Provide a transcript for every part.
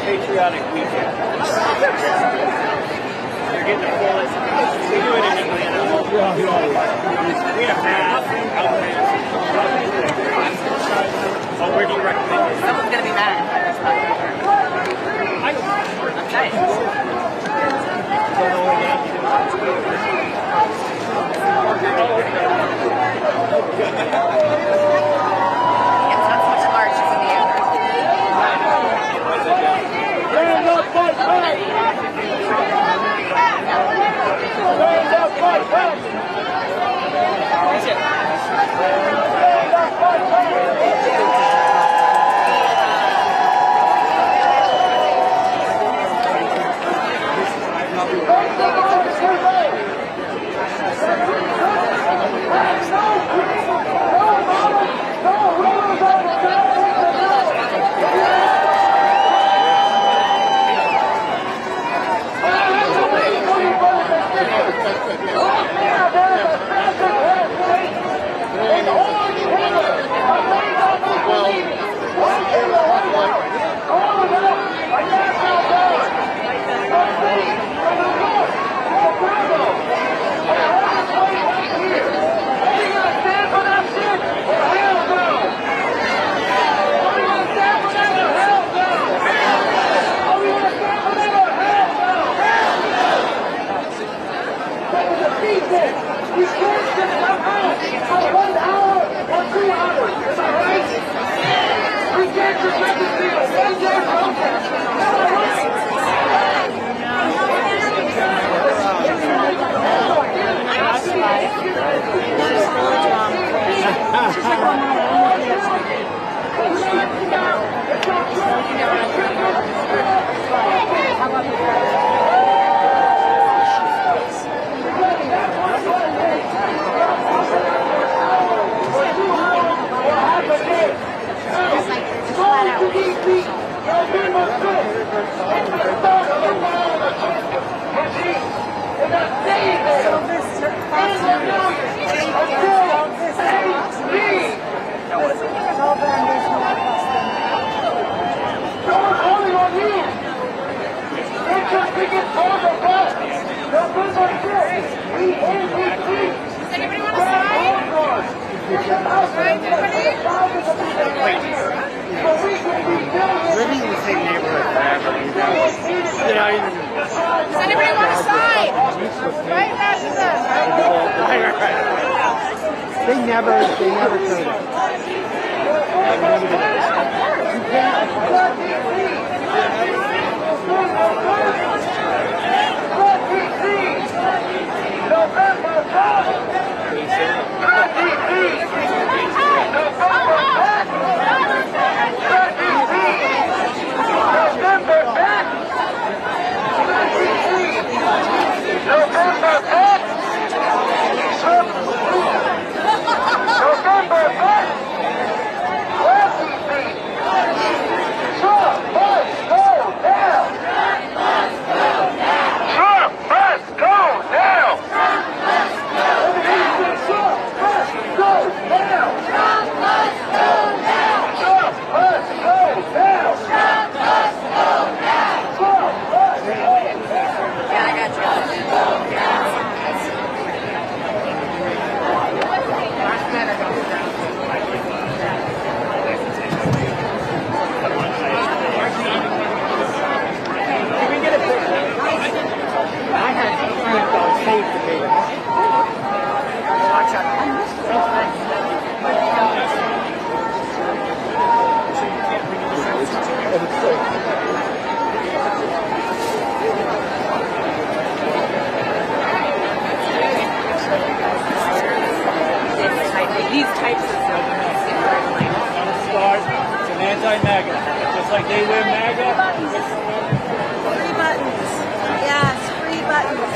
patriotic weekend. They're getting the fullest. We do it in Atlanta. We have math, outfits. Oh, where do you recommend it? Someone's going to be mad. Okay. It's not so much large as in the air. They never could. These types of stuff. It's an anti-MAGA. Just like they wear MAGA. Free buttons. Yes, free buttons.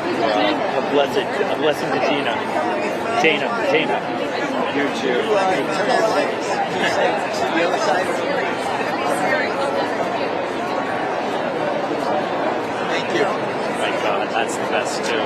A blessing to Gina. Jana. You too. Thank you. Oh my God, that's the best too.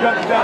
Yeah.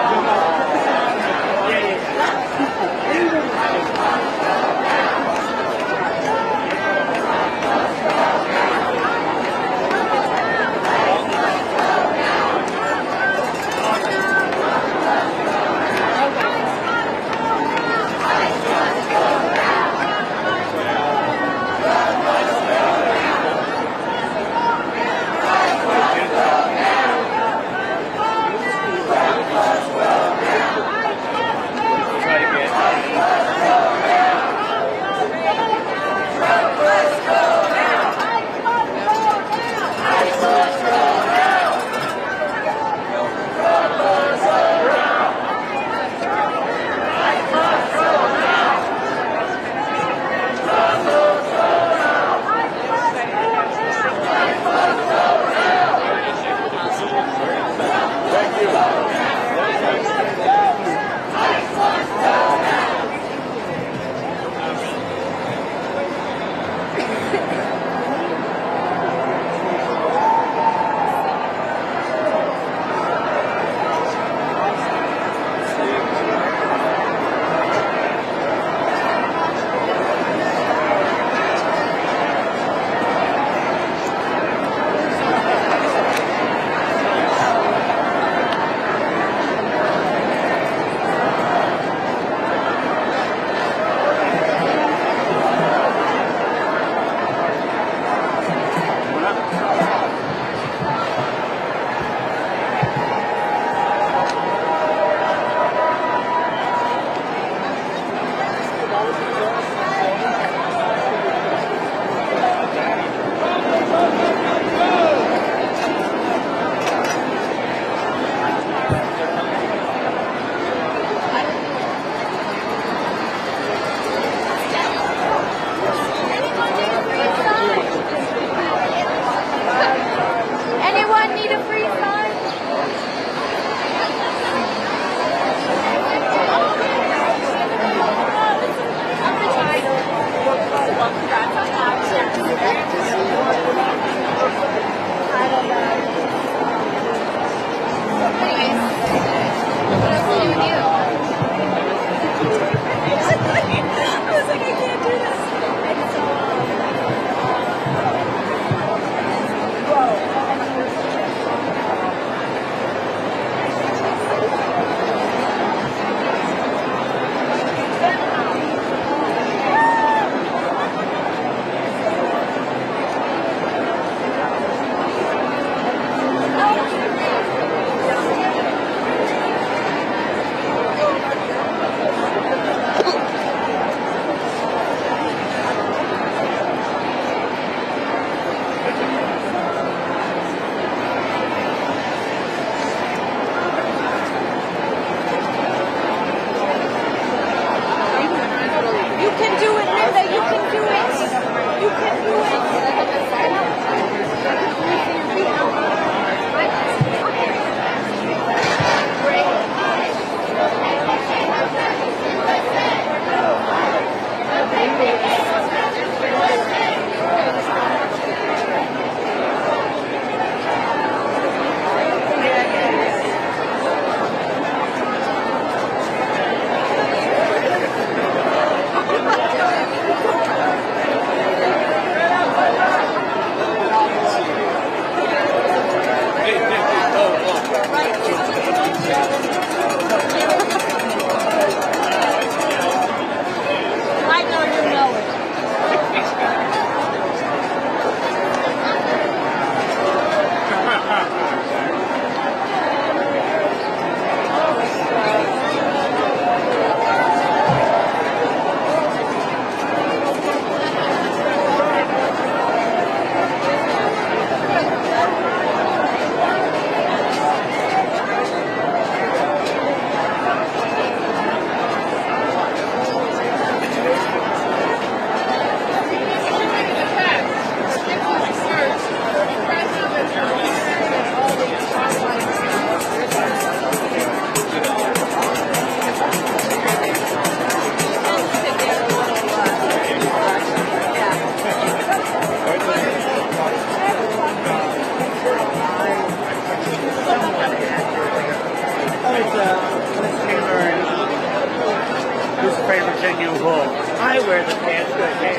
a new home. I wear the pants good day.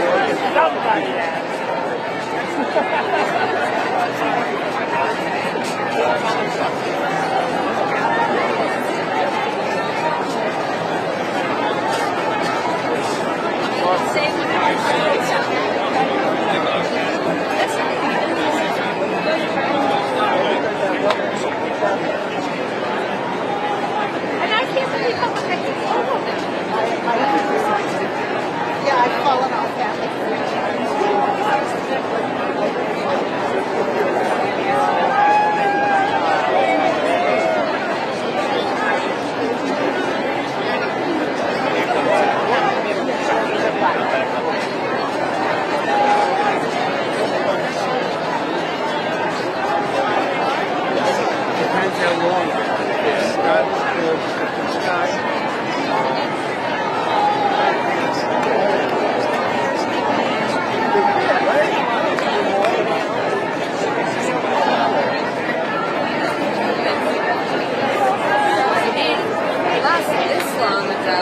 Somebody has. And I can't believe how much I can follow them. Yeah, I've fallen off that. Depends how long it's sky. Islam ago.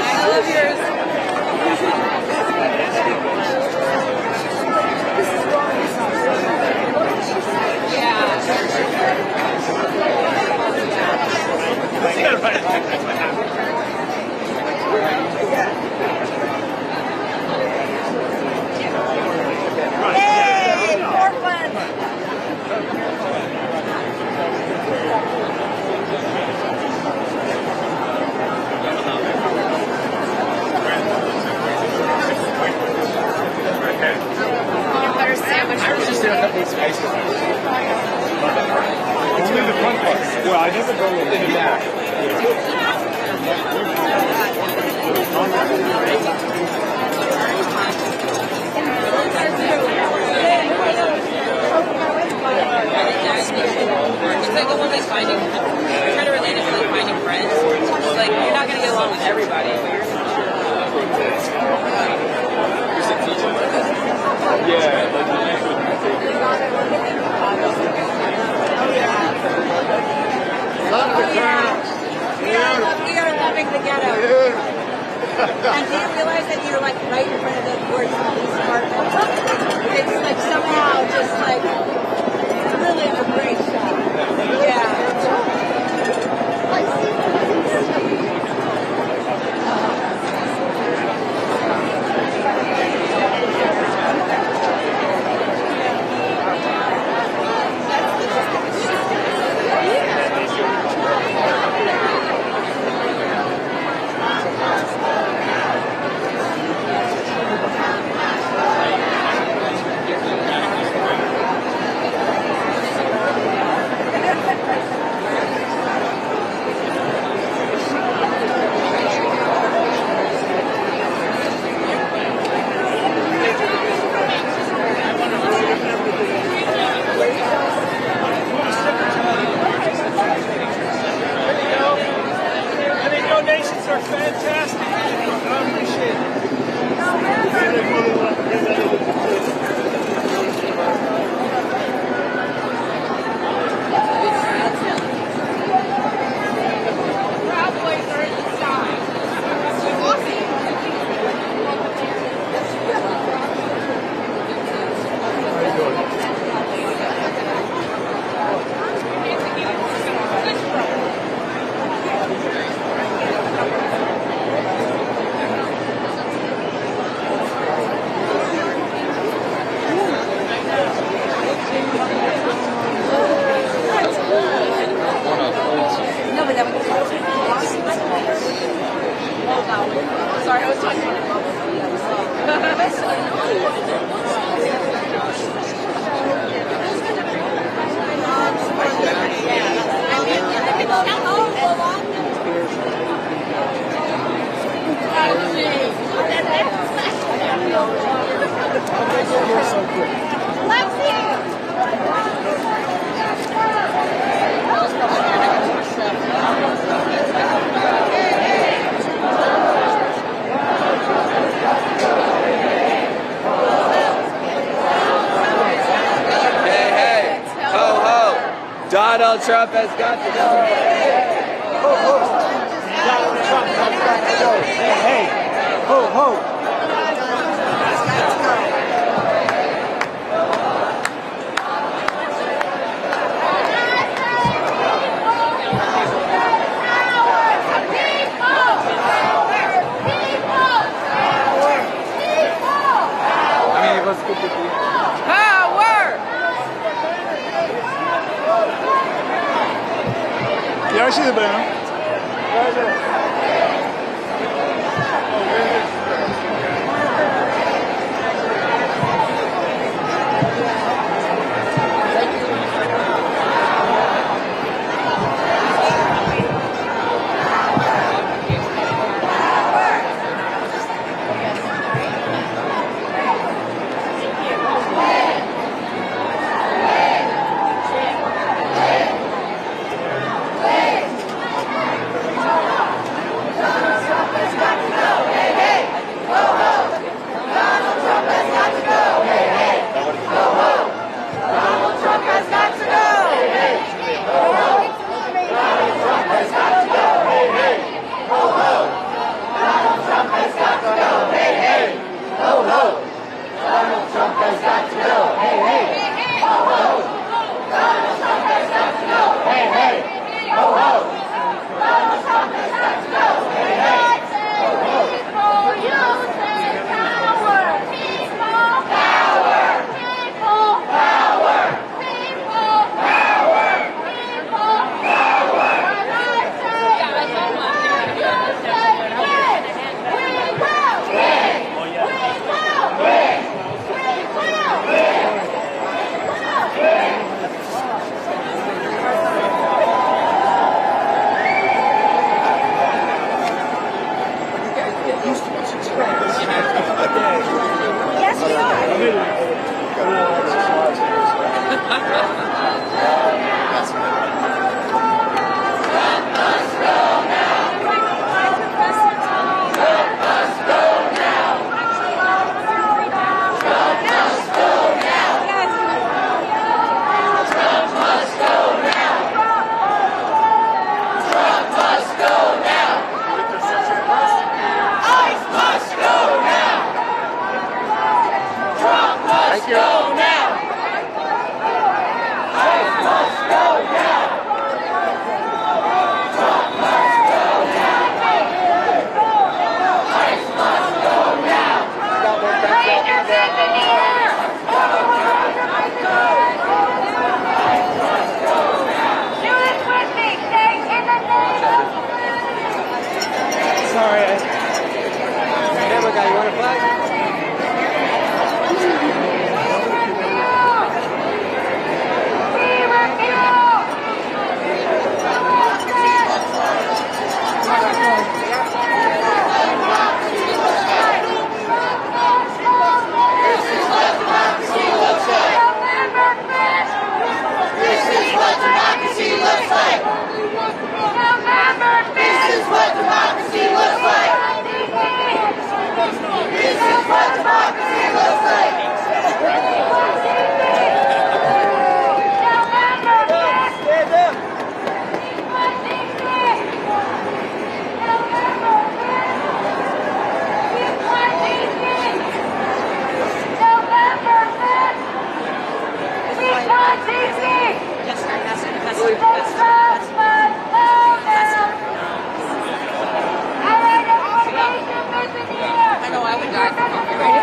I love yours. Hey, Portland! Butter sandwich. I was just gonna cut these spices. Only the front part. Well, I never go with the back. It's like a woman finding, I try to relate it to like finding friends. It's like you're not going to get along with everybody, but you're We are loving the ghetto. And do you realize that you're like right in front of the Ford Police Department? It's like somehow just like really a great shot. Donations are fantastic. I appreciate Sorry, I was talking about Donald Trump has got the Hey, ho, ho. Yeah, I see the banner. I know I would die for coffee right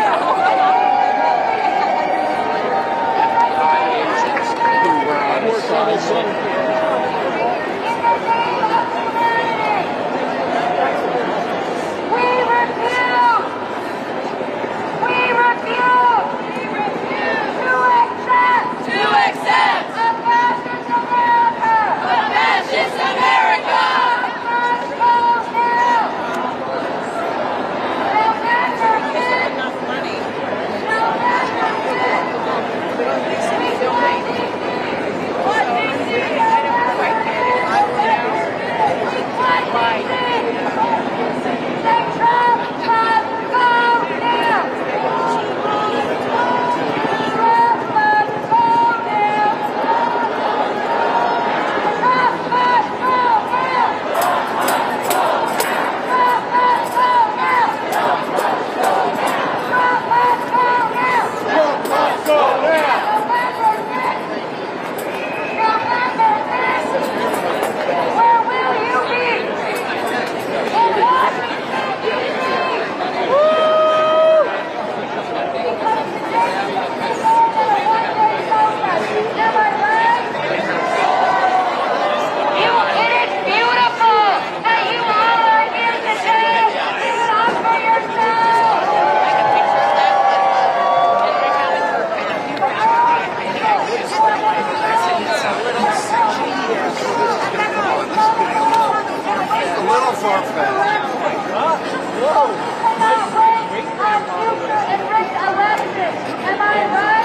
What? far-fetched. Am I right?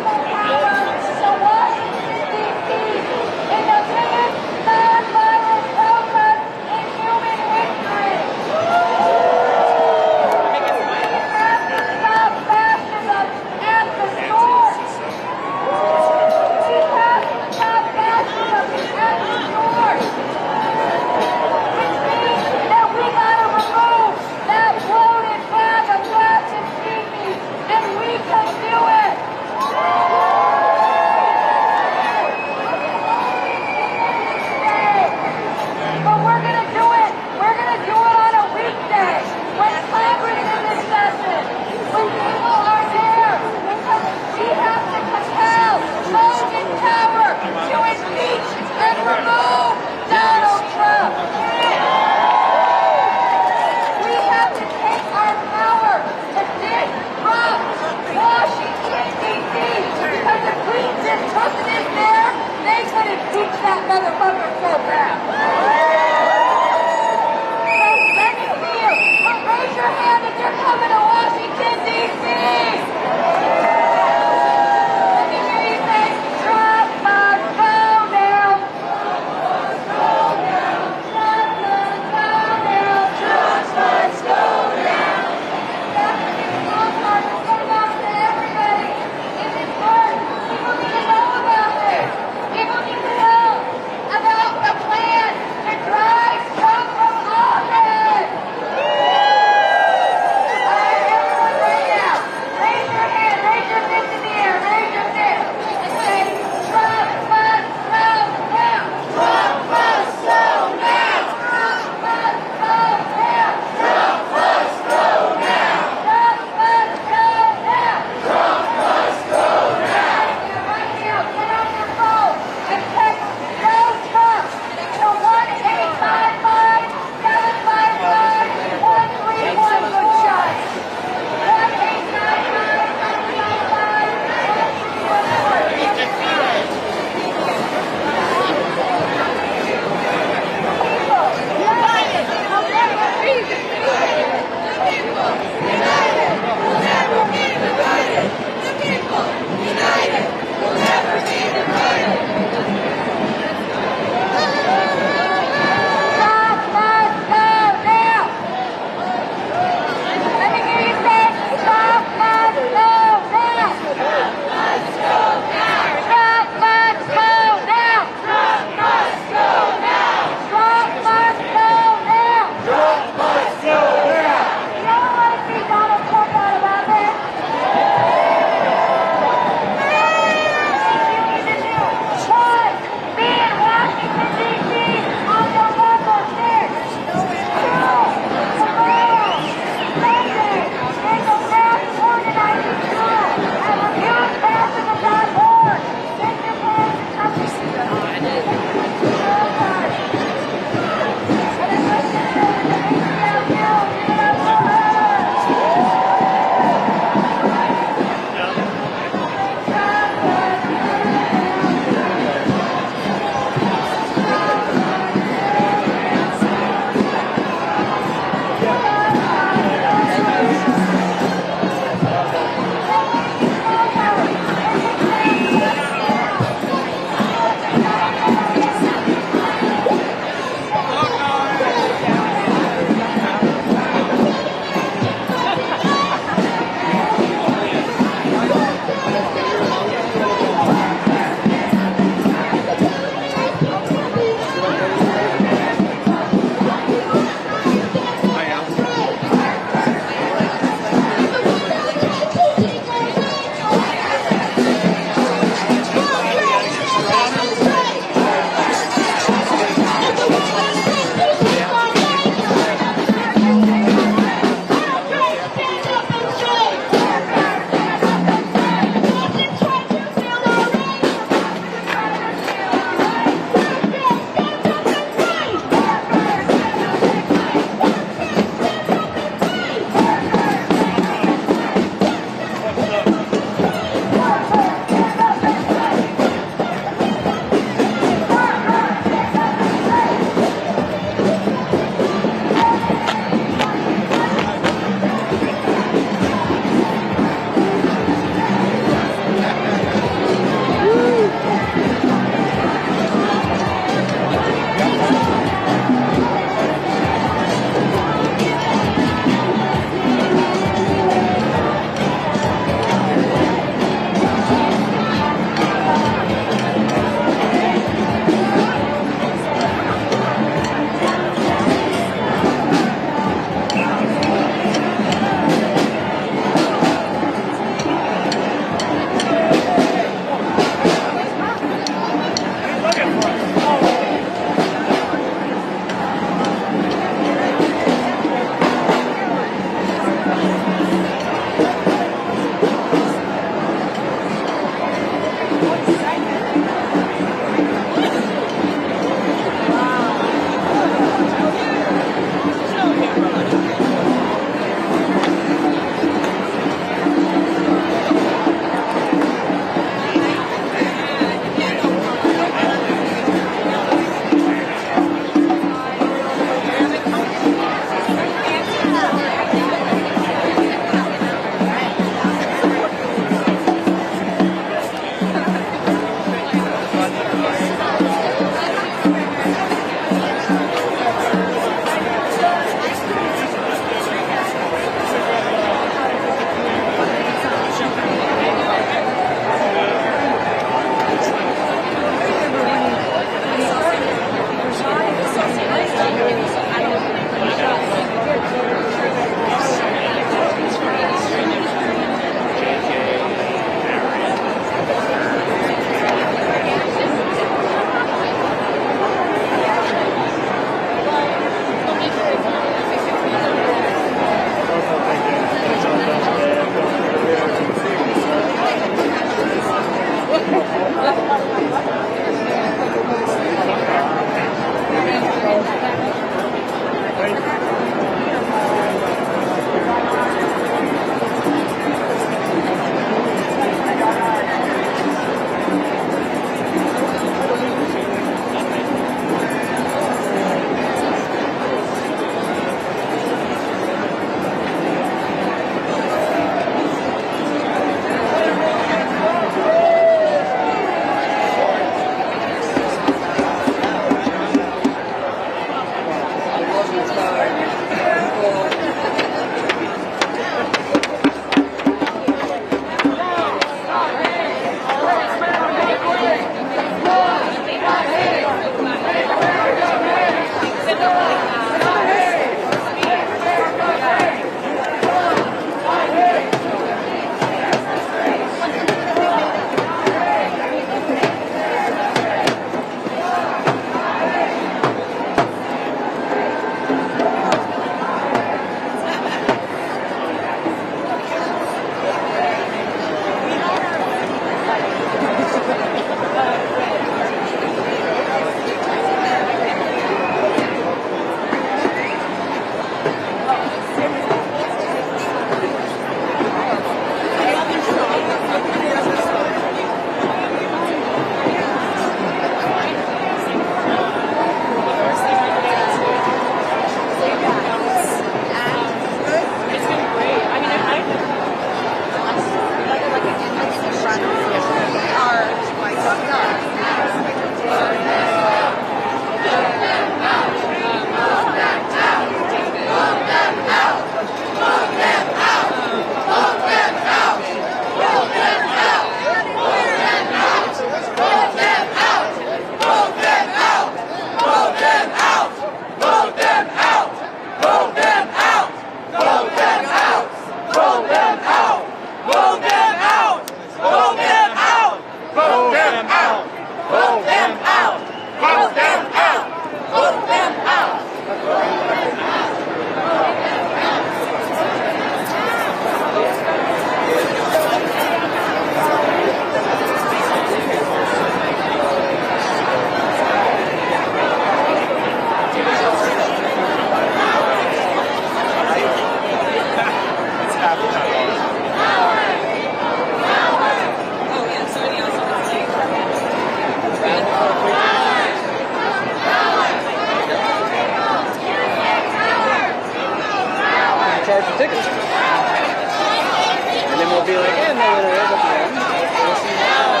be like, and the winner is at the end. We'll see now.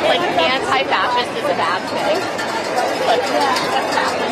Like anti-fascist is a bad thing. Like, that's happening.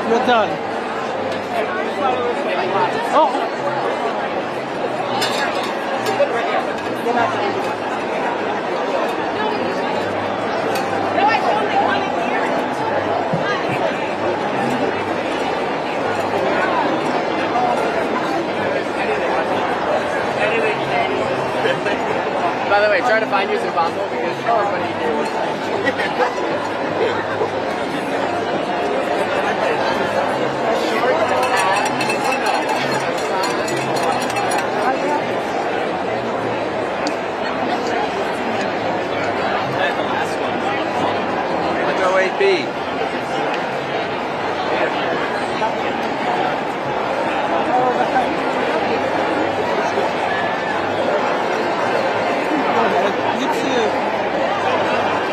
We're done. Oh. By the way, try to find you is impossible because everybody B. You too.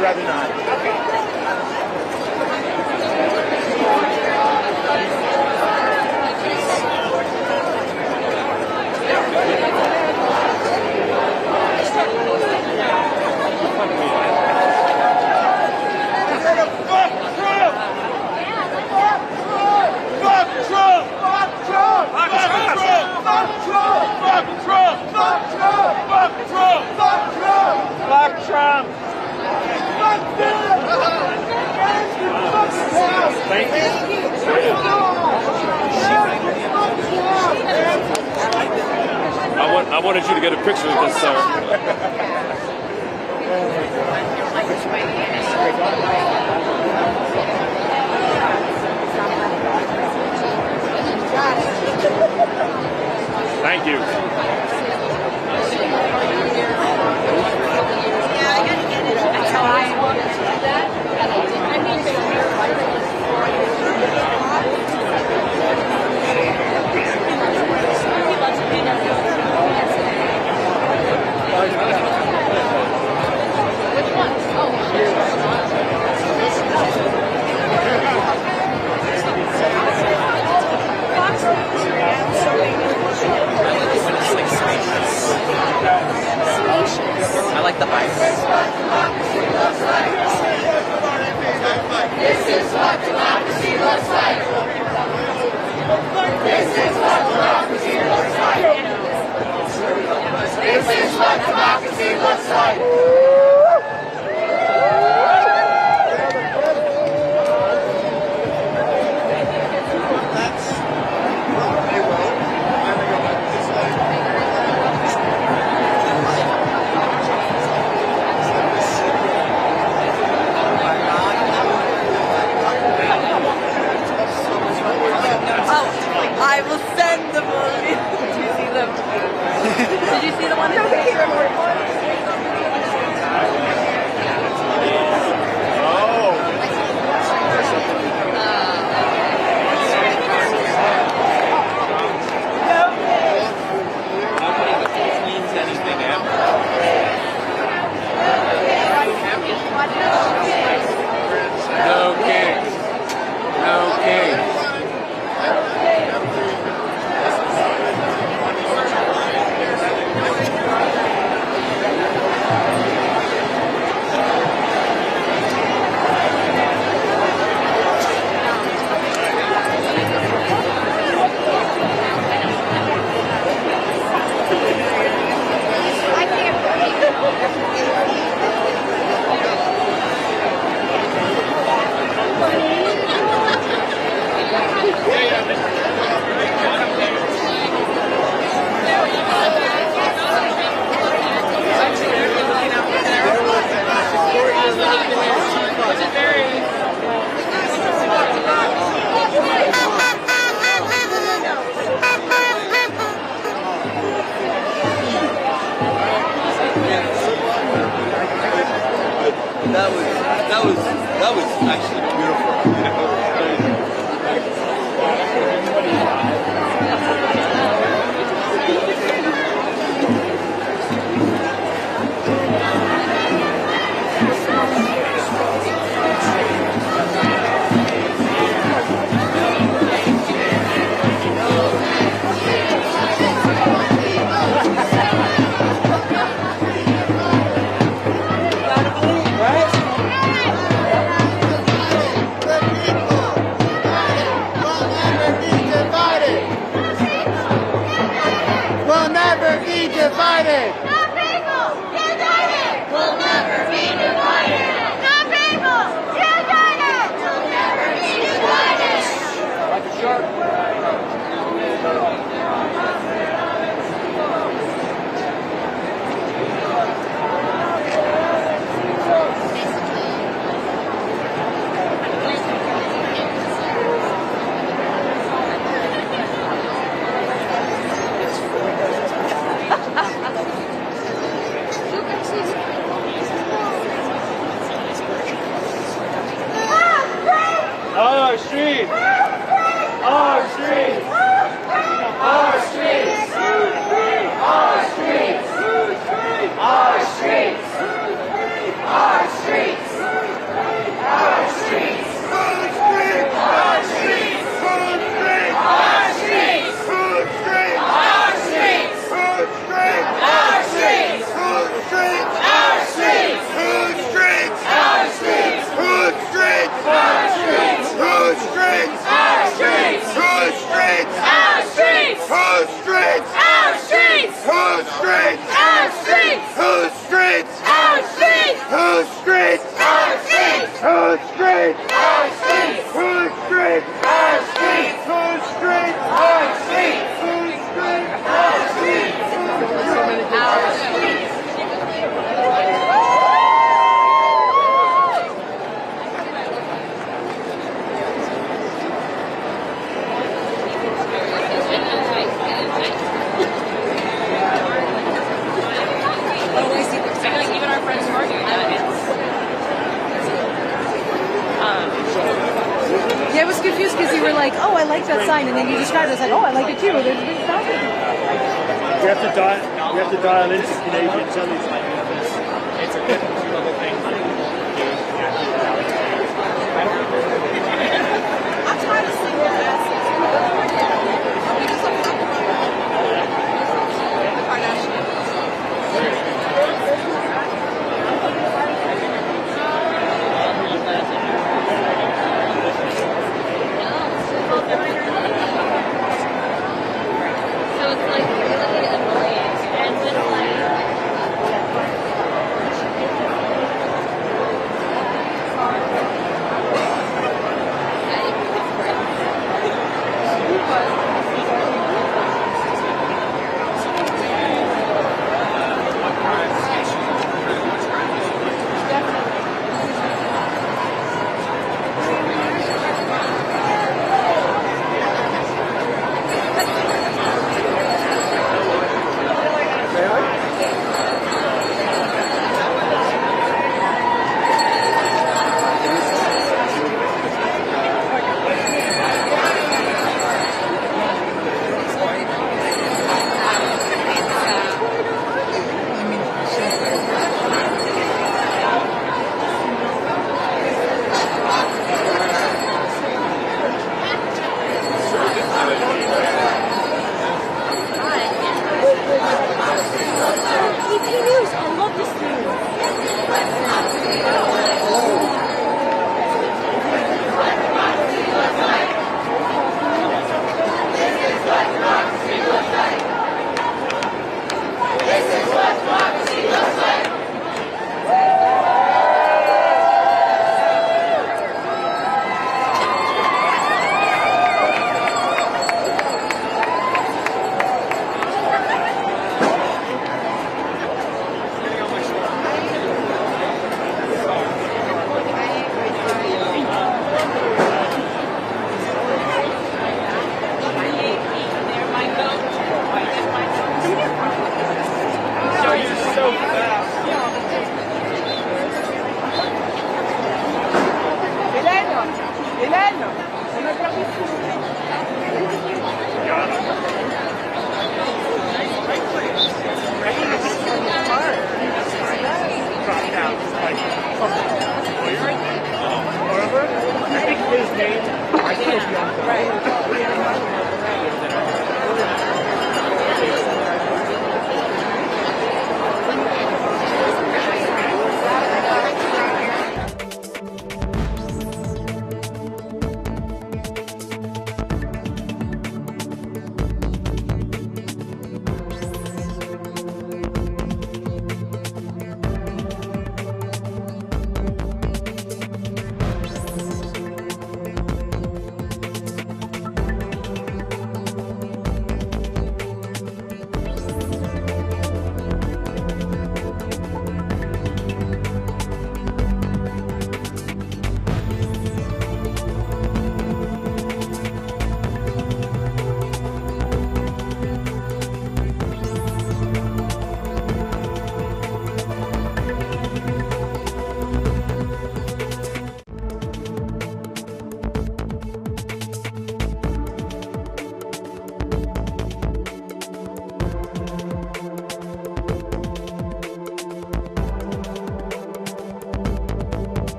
I'd rather not. I wanted you to get a picture of this, sir. Thank you. That's how I wanted to do that. Which one? I like the vibe. This is what democracy looks like. This is what democracy looks like. This is what democracy looks like. I will send the movie. Did you see them? Did you see the one that came No kings. No kings. That was actually beautiful. Divided! The people united! Will never be divided! The people united! Will never be divided! Like a shark. that sign, and then you describe it as like, oh, I like it too. There's a big sound. You have to dial into Canadian television. It's a good little thing. I'm trying to sing your asses. The Kardashians. So it's like really annoying. And when like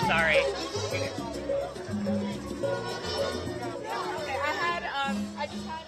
I'm sorry. I just had.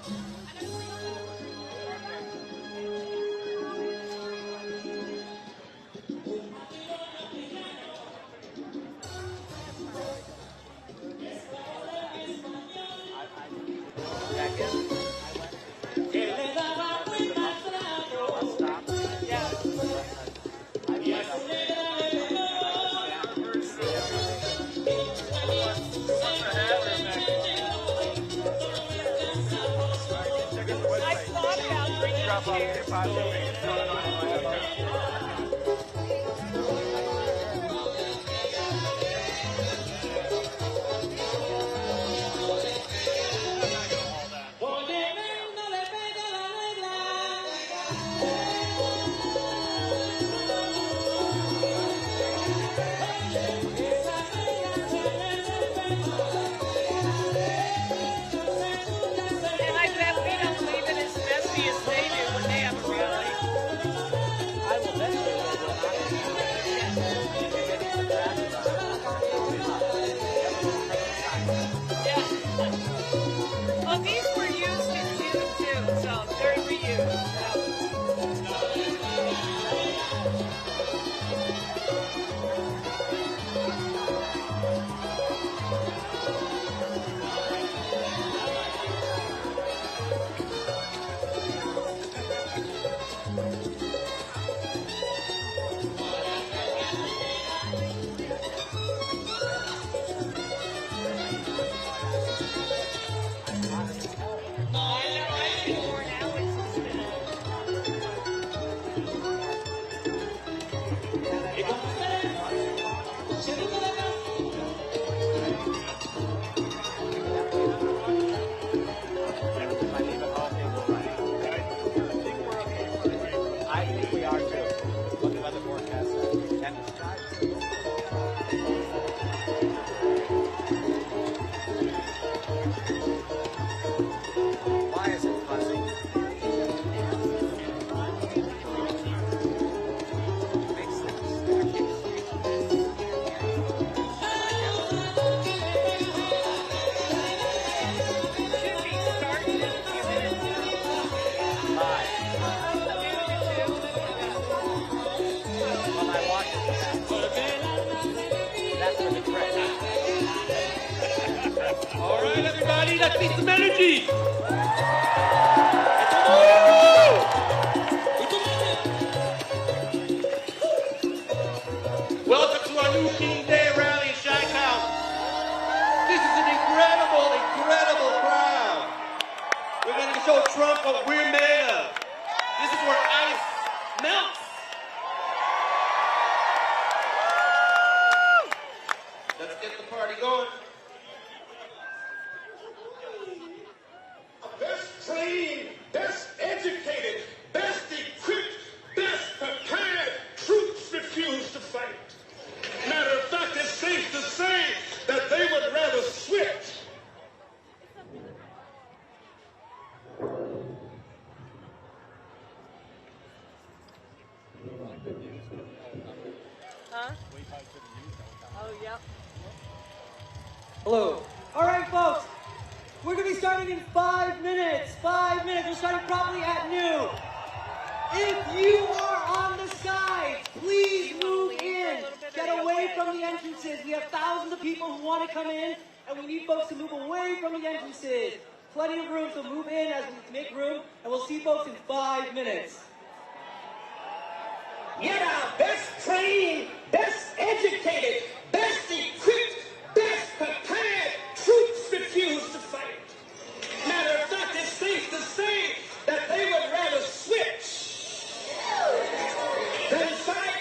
All right, everybody, let's see some energy. Welcome to our new King Day rally in Chi-Town. This is an incredible, incredible crowd. We're going to show Trump what we're made of. This is where ice melts. Let's get the party going. Best trained, best educated, best equipped, best prepared troops refuse to fight. Matter of fact, it's safe to say that they would rather switch. Huh? Oh, yep. Hello. All right, folks. We're going to be starting in 5 minutes. 5 minutes. We're starting probably at noon. If you are on the sides, please move in. Get away from the entrances. We have thousands of people who want to come in, and we need folks to move away from the entrances. Plenty of room, so move in as we make room, and we'll see folks in 5 minutes. Yet our best trained, best educated, best equipped, best prepared troops refuse to fight. Matter of fact, it's safe to say that they would rather switch than fight.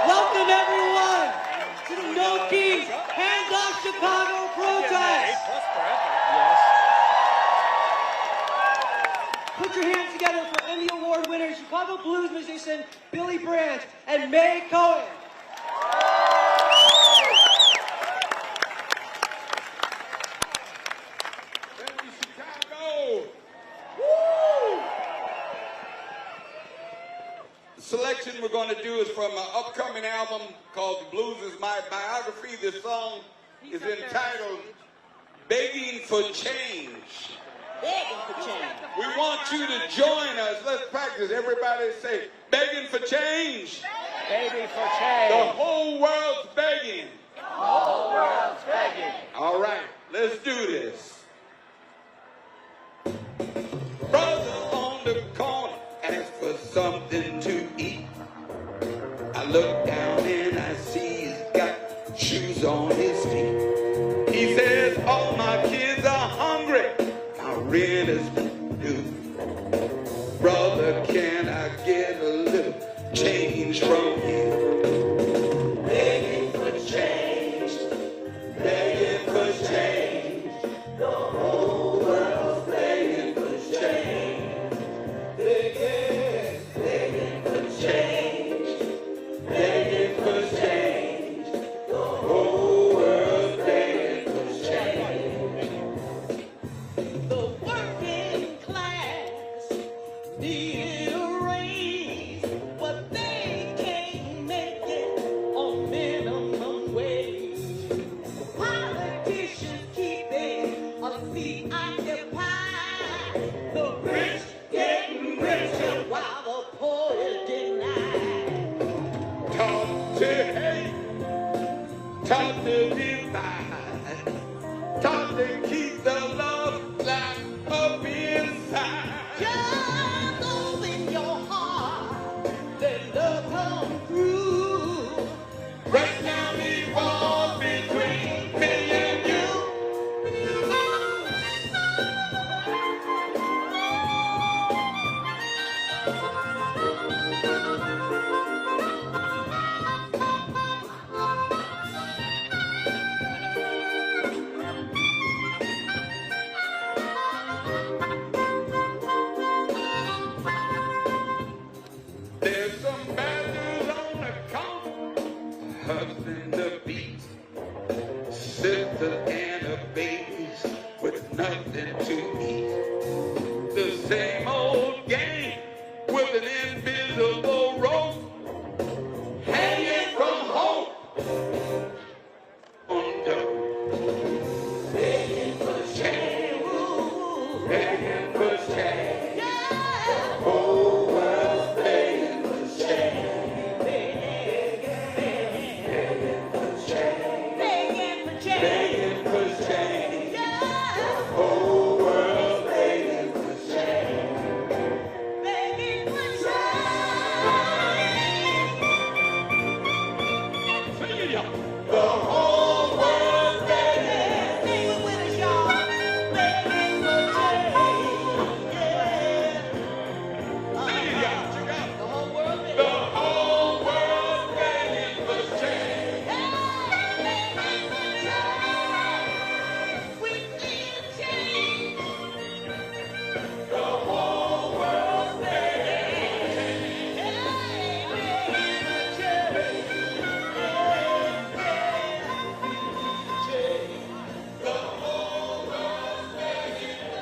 Welcome everyone to the No Kings Hands Off Chicago protest. Put your hands together for Emmy Award winner, Chicago blues musician Billy Branch and May Cohen. Chicago! Woo! The selection we're going to do is from an upcoming album called The Blues Is My Biography. This song is entitled Begging for Change. Begging for change. We want you to join us. Let's practice. Everybody say, begging for change. Begging for change. The whole world's begging. The whole world's begging. All right, let's do this. Brother on the corner asks for something to eat. I look down and I see he's got shoes on his feet. He says, all my kids are hungry. My rent is due. Brother, can I get a little change from you? Begging for change. Begging for change. The whole world's begging for change. Begging for change. Begging for change. The whole world's begging for change. to keep the love light up inside. Just open your heart, let love come through. Right now, we walk between me and you. There's some badgers on the corner, hustling the beat. Sister and her babies with nothing to eat. The same old game with an invisible rope hanging from hope. Begging for change, begging for change. Whole world's begging for change, begging for change, begging for change. Whole world's begging for change, begging for change. Sing it, y'all. The whole world's begging. Sing it with us, y'all. Begging for change, yeah. Sing it, y'all. Check out. The whole world begging. The whole world begging for change. We need change. The whole world's begging. Begging for change. The whole world's begging for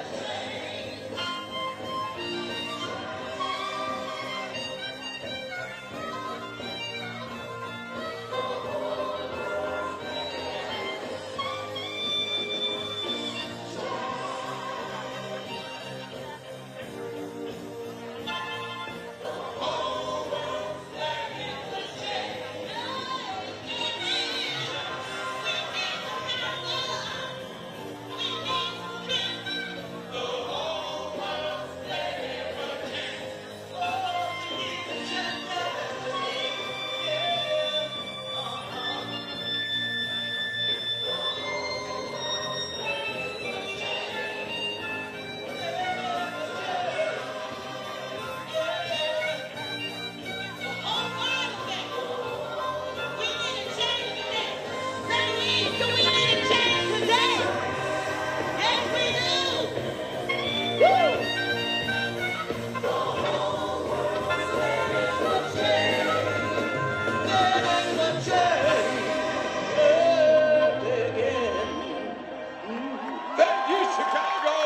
Thank you, Chicago.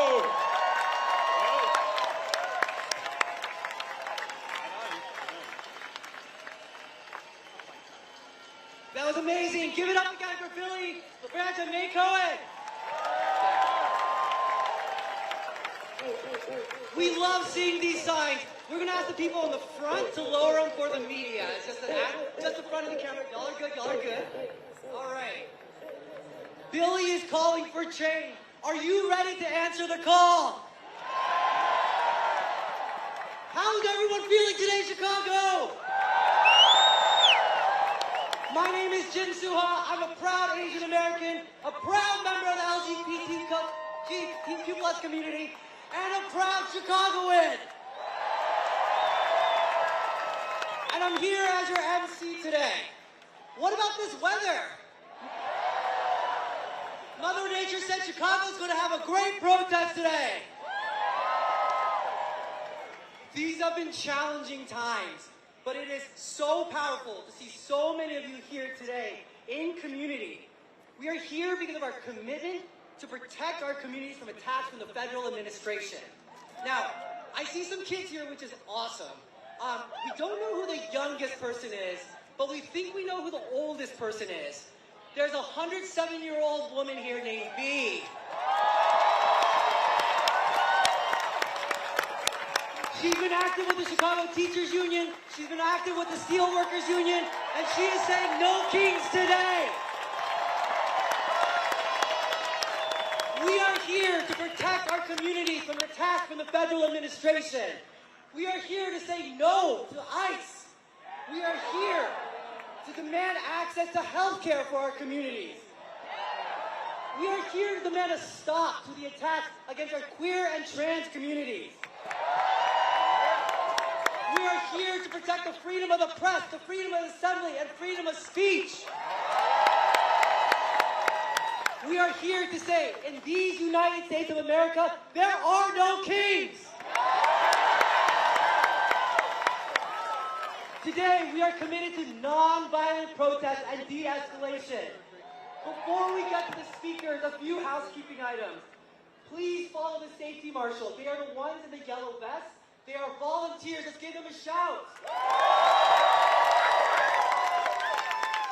That was amazing. Give it up again for Philly, LeBron and May Cohen. We love seeing these signs. We're going to ask the people in the front to lower them for the media. It's just the front of the camera. Y'all are good. Y'all are good. All right. Billy is calling for change. Are you ready to answer the call? How's everyone feeling today, Chicago? My name is Jin Suha. I'm a proud Asian American, a proud member of the LGBTQ plus community, and a proud Chicagoan. And I'm here as your MC today. What about this weather? Mother Nature said Chicago's going to have a great protest today. These have been challenging times, but it is so powerful to see so many of you here today in community. We are here because of our commitment to protect our communities from attacks from the federal administration. Now, I see some kids here, which is awesome. We don't know who the youngest person is, but we think we know who the oldest person is. There's a 107-year-old woman here named B. She's been active with the Chicago Teachers Union. She's been active with the Steelworkers Union, and she is saying no kings today. here to protect our communities from attacks from the federal administration. We are here to say no to ICE. We are here to demand access to health care for our communities. We are here to demand a stop to the attacks against our queer and trans communities. We are here to protect the freedom of the press, the freedom of assembly, and freedom of speech. We are here to say, in these United States of America, there are no kings. Today, we are committed to non-violent protest and de-escalation. Before we get to the speakers, a few housekeeping items. Please follow the safety marshals. They are the ones in the yellow vests. They are volunteers. Let's give them a shout.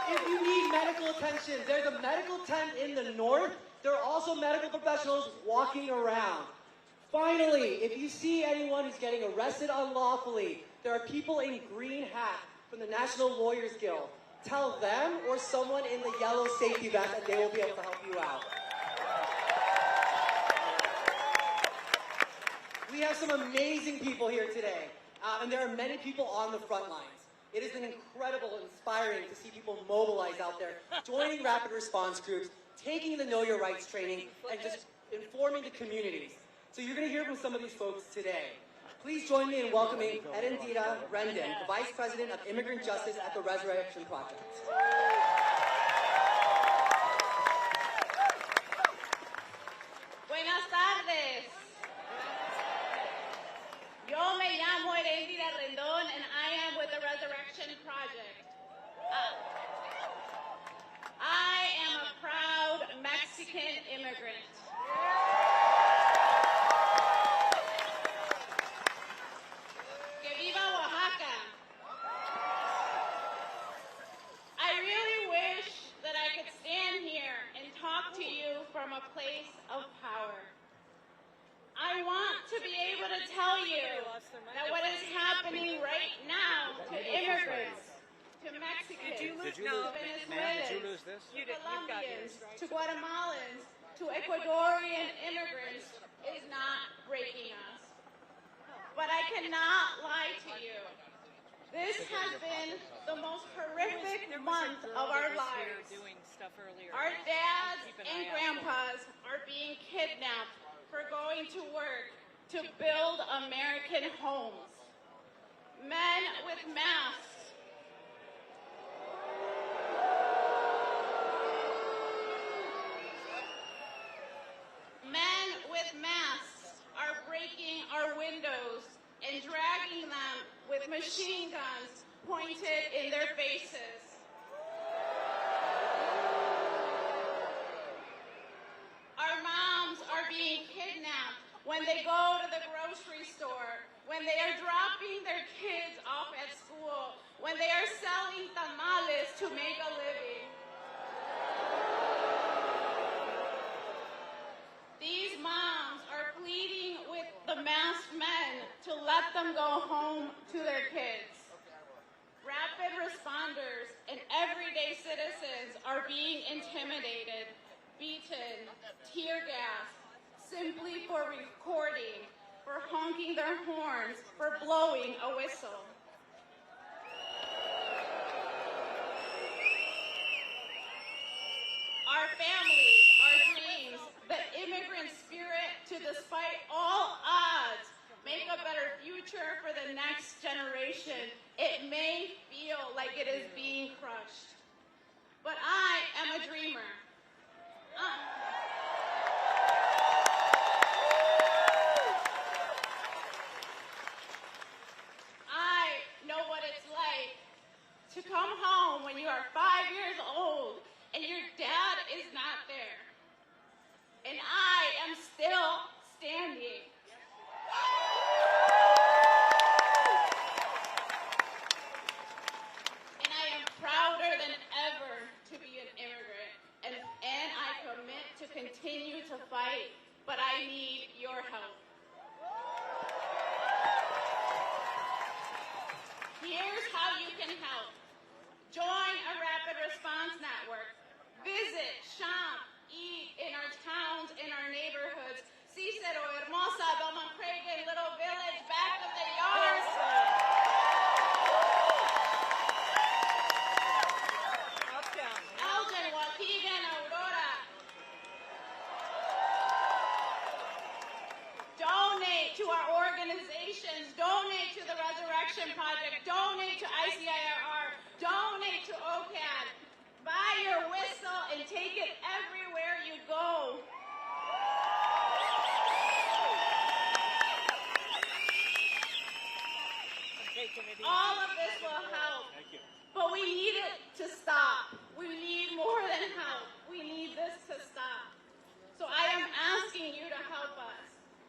If you need medical attention, there's a medical tent in the north. There are also medical professionals walking around. Finally, if you see anyone who's getting arrested unlawfully, there are people in green hats from the National Lawyers Guild. Tell them or someone in the yellow safety vest that they will be able to help you out. We have some amazing people here today, and there are many people on the front lines. It has been incredible and inspiring to see people mobilize out there, joining rapid response groups, taking the Know Your Rights training, and just informing the communities. So you're going to hear from some of these folks today. Please join me in welcoming Erendira Rendon, the Vice President of Immigrant Justice at the Resurrection Project. Buenas tardes. Yo me llamo Erendira Rendon, and I am with the Resurrection Project. I am a proud Mexican immigrant. Que viva Oaxaca! I really wish that I could stand here and talk to you from a place of power. I want to be able to tell you that what is happening right now to immigrants, to Mexicans, to Venezuelans, to Colombians, to Guatemalans, to Ecuadorian immigrants is not breaking us. But I cannot lie to you. This has been the most horrific month of our lives. Our dads and grandpas are being kidnapped for going to work to build American homes. Men with masks. Men with masks are breaking our windows and dragging them with machine guns pointed in their faces. Our moms are being kidnapped when they go to the grocery store, when they are dropping their kids off at school, when they are selling tamales to make a living. These moms are pleading with the masked men to let them go home to their kids. Rapid responders and everyday citizens are being intimidated, beaten, tear gas, simply for recording, for honking their horns, for blowing a whistle. Our families, our dreams, the immigrant spirit to, despite all odds, make a better future for the next generation. It may feel like it is being crushed, but I am a dreamer. I know what it's like to come home when you are 5 years old and your dad is not there. And I am still standing. And I am prouder than ever to be an immigrant. And I commit to continue to fight, but I need your help. Here's how you can help. Join a rapid response network. Visit, shop, eat in our towns, in our neighborhoods, Action Project, donate to ICIRR, donate to OCAD, buy your whistle and take it everywhere you go. All of this will help, but we need it to stop. We need more than help. We need this to stop. So I am asking you to help us.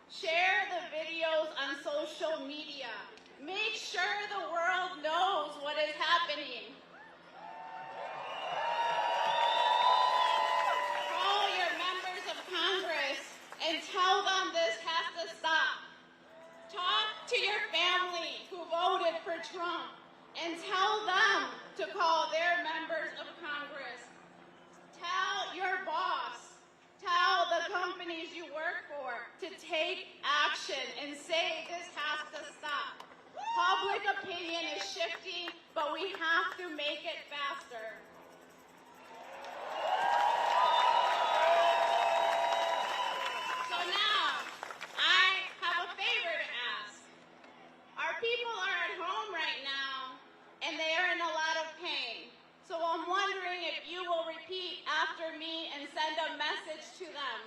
Share the videos on social media. Make sure the world knows what is happening. Call your members of Congress and tell them this has to stop. Talk to your family who voted for Trump and tell them to call their members of Congress. Tell your boss, tell the companies you work for to take action and say this has to stop. Public opinion is shifting, but we have to make it faster. So now, I have a favor to ask. Our people are at home right now, and they are in a lot of pain. So I'm wondering if you will repeat after me and send a message to them.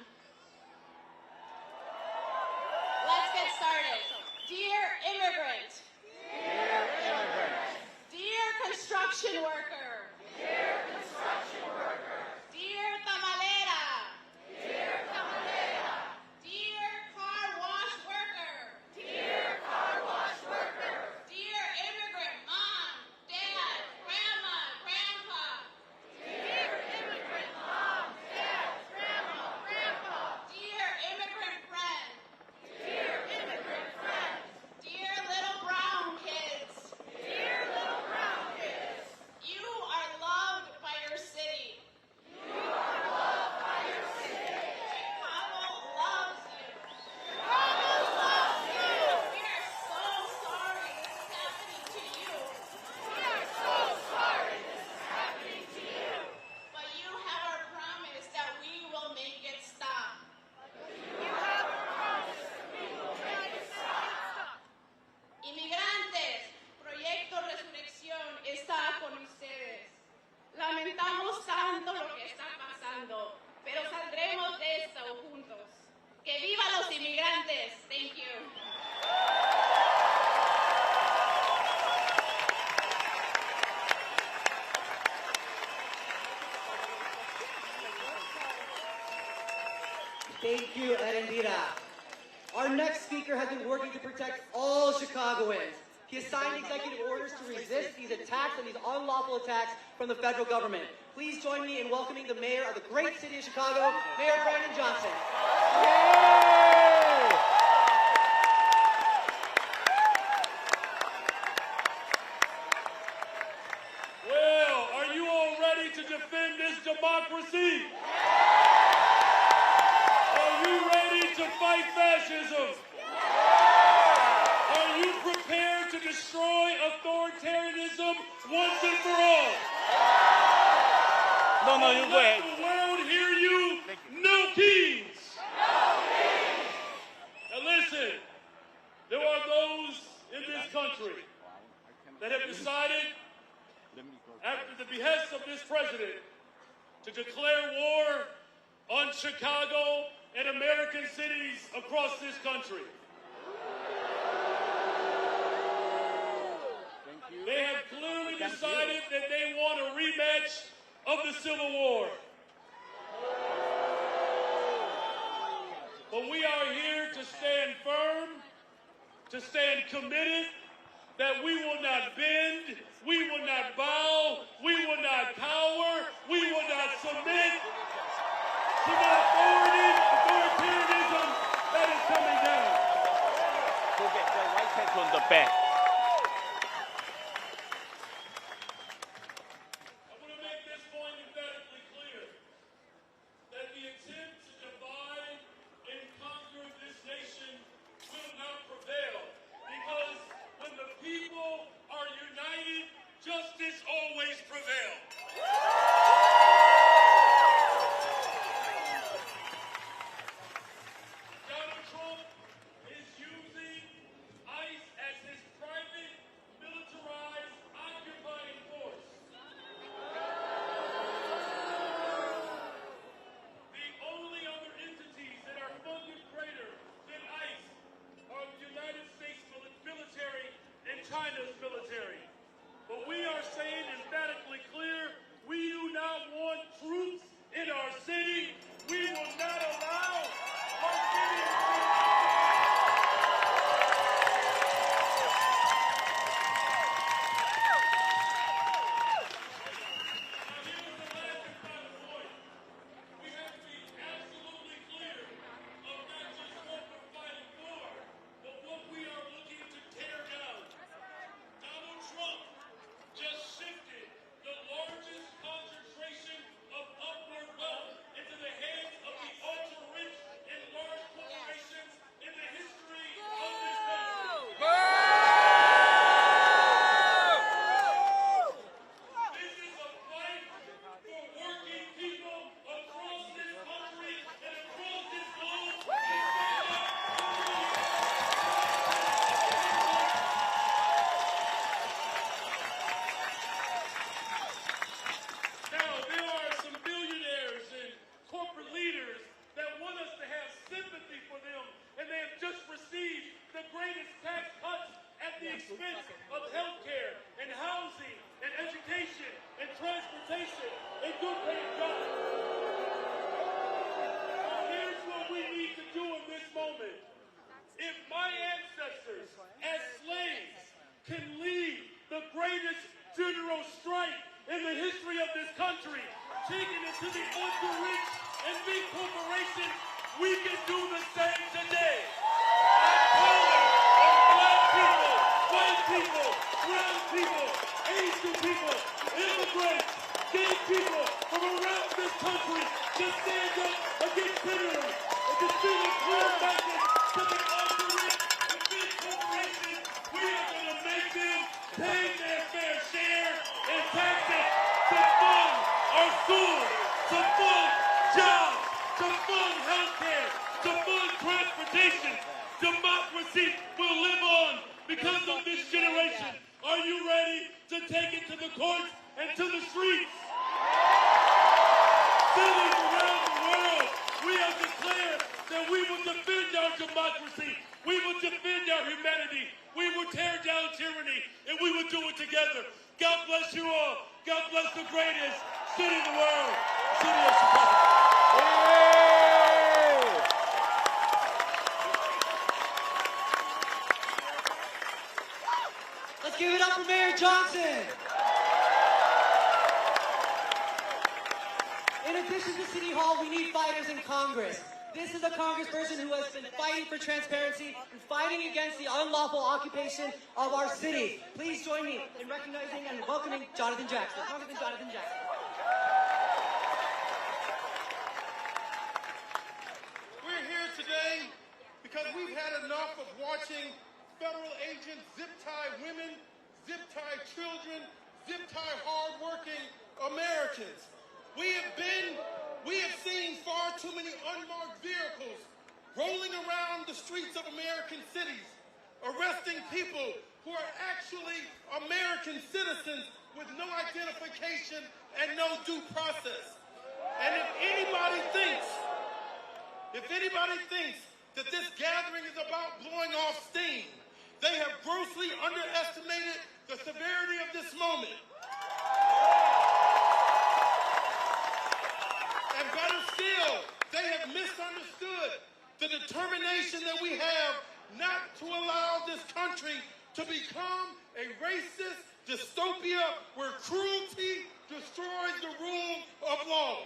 Let's get started. Dear immigrant. Dear immigrant. Dear construction worker. Dear construction worker. Dear tamalera. Dear tamalera. Dear car wash worker. Dear car wash worker. Dear immigrant mom, dad, grandma, grandpa. Dear immigrant mom, dad, grandma, grandpa. Dear immigrant friend. Dear immigrant friend. Dear little brown kids. Dear little brown kids. You are loved by your city. You are loved by your city. Chicago loves you. Chicago loves you. We are so sorry this is happening to you. We are so sorry this is happening to you. But you have our promise that we will make it stop. You have our promise that we will make it stop. Inmigrantes, Proyecto Resurrección está con ustedes. Lamentamos tanto lo que está pasando, pero saldremos de esto juntos. ¡Que viva los inmigrantes! Thank you. Thank you, Erendira. Our next speaker has been working to protect all Chicagoans. He has signed executive orders to resist these attacks and these unlawful attacks from the federal government. Please join me in welcoming the mayor of the great city of Chicago, Mayor Brandon Johnson. Well, are you all ready to defend this democracy? Are you ready to fight fascism? Are you prepared to destroy authoritarianism once and for all? No, you go ahead. Let the world hear you. No keys. Now listen, there are those in this country that have decided, after the behest of this president, to declare war on Chicago and American cities across this country. They have clearly decided that they want a rematch of the Civil War. But we are here to stand firm, to stand committed, that we will not bend, we will not bow, we will not cower, we will not submit to the authoritarianism that is coming down. To get the right hand on the back. I want to make this point emphatically clear, that the attempt to divide and conquer this nation will not prevail, because when the people are united, justice always prevails. China's military. But we are saying emphatically clear, we do not want troops in our city. We will not allow our city to be of healthcare and housing and education and transportation and good paying jobs. Now here's what we need to do in this moment. If my ancestors as slaves can lead the greatest general strike in the history of this country, taking it to the ultra-rich and big corporations, we can do the same today. I'm calling on black people, white people, brown people, Asian people, immigrants, gay people from around this country to stand up against predators and to send a clear message to the ultra-rich and big corporations. We are going to make them pay their fair share in taxes to fund our schools, to fund jobs, to fund healthcare, to fund transportation. Democracy will live on because of this generation. Are you ready to take it to the courts and to the streets? Cities around the world, we have declared that we will defend our democracy. We will defend our humanity. We will tear down tyranny, and we will do it together. God bless you all. God bless the greatest city in the world, city of Chicago. Let's give it up for Mayor Johnson. In addition to City Hall, we need fighters in Congress. This is a congressperson who has been fighting for transparency and fighting against the unlawful occupation of our city. Please join me in recognizing and welcoming Jonathan Jackson. Congressman Jonathan Jackson. We're here today because we've had enough of watching federal agents zip-tie women, zip-tie children, zip-tie hard-working Americans. We have seen far too many unmarked vehicles rolling around the streets of American cities, arresting people who are actually American citizens with no identification and no due process. And if anybody thinks that this gathering is about blowing off steam, they have grossly underestimated the severity of this moment. And better still, they have misunderstood the determination that we have not to allow this country to become a racist dystopia where cruelty destroys the rule of law.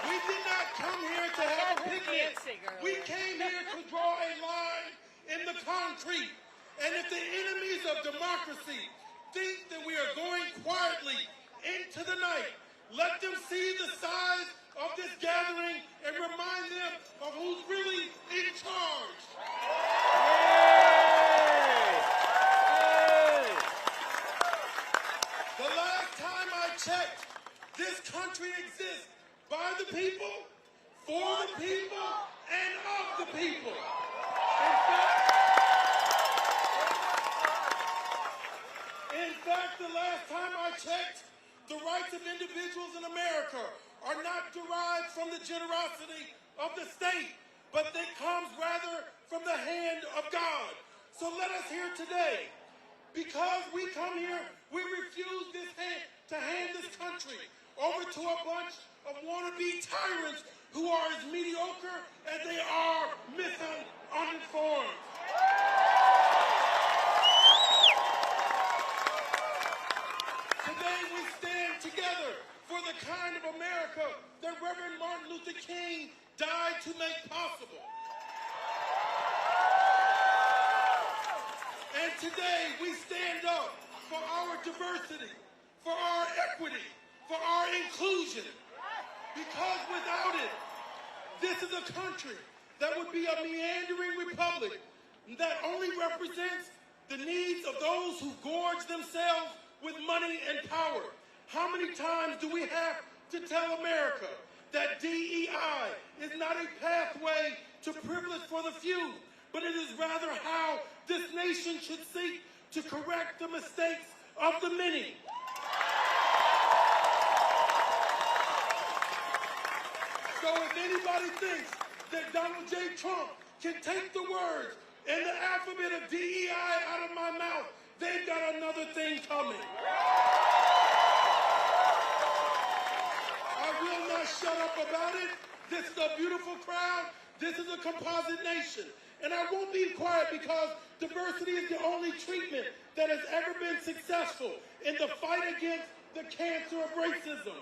We did not come here to have a picnic. We came here to draw a line in the concrete. And if the enemies of democracy think that we are going quietly into the night, let them see the size of this gathering and remind them of who's really in charge. The last time I checked, this country exists by the people, for the people, and of the people. In fact, the last time I checked, the rights of individuals in America are not derived from the generosity of the state, but that comes rather from the hand of God. So let us hear today, because we come here, we refuse to hand this country over to a bunch of wannabe tyrants who are as mediocre as they are uninformed. Today we stand together for the kind of America that Reverend Martin Luther King died to make possible. And today we stand up for our diversity, for our equity, for our inclusion. Because without it, this is a country that would be a meandering republic that only represents the needs of those who gorge themselves with money and power. How many times do we have to tell America that DEI is not a pathway to privilege for the few, but it is rather how this nation should seek to correct the mistakes of the many. So if anybody thinks that Donald J. Trump can take the words and the alphabet of DEI out of my mouth, they've got another thing coming. I will not shut up about it. This is a beautiful crowd. This is a composite nation. And I won't be quiet because diversity is the only treatment that has ever been successful in the fight against the cancer of racism.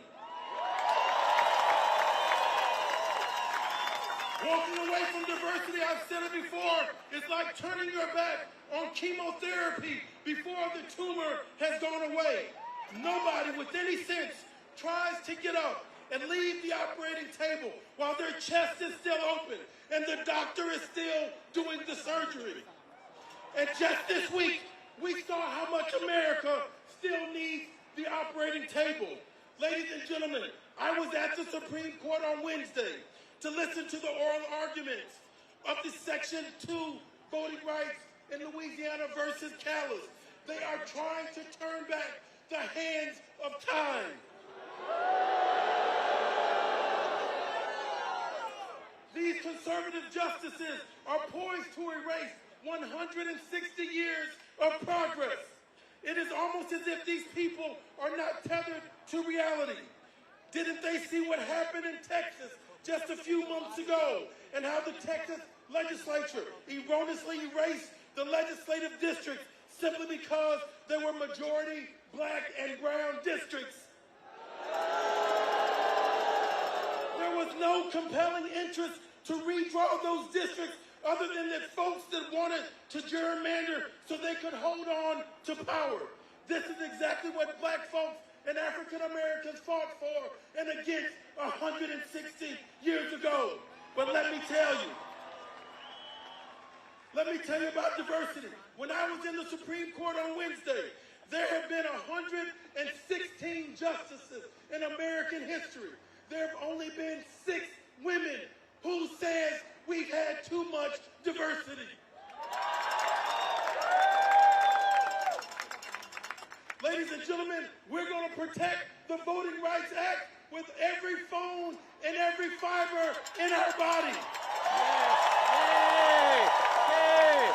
Walking away from diversity, I've said it before, is like turning your back on chemotherapy before the tumor has gone away. Nobody with any sense tries to get up and leave the operating table while their chest is still open and the doctor is still doing the surgery. And just this week, we saw how much America still needs the operating table. Ladies and gentlemen, I was at the Supreme Court on Wednesday to listen to the oral arguments of the Section 2 voting rights in Louisiana versus Callis. They are trying to turn back the hands of time. These conservative justices are poised to erase 160 years of progress. It is almost as if these people are not tethered to reality. Didn't they see what happened in Texas just a few months ago, and how the Texas legislature erroneously erased the legislative districts simply because they were majority black and brown districts? There was no compelling interest to redraw those districts other than that folks that wanted to gerrymander so they could hold on to power. This is exactly what black folks and African Americans fought for and against 160 years ago. But let me tell you about diversity. When I was in the Supreme Court on Wednesday, there have been 116 justices in American history. There have only been 6 women who says we've had too much diversity. Ladies and gentlemen, we're going to protect the Voting Rights Act with every phone and every fiber in our body. Yes. Yay. Yay.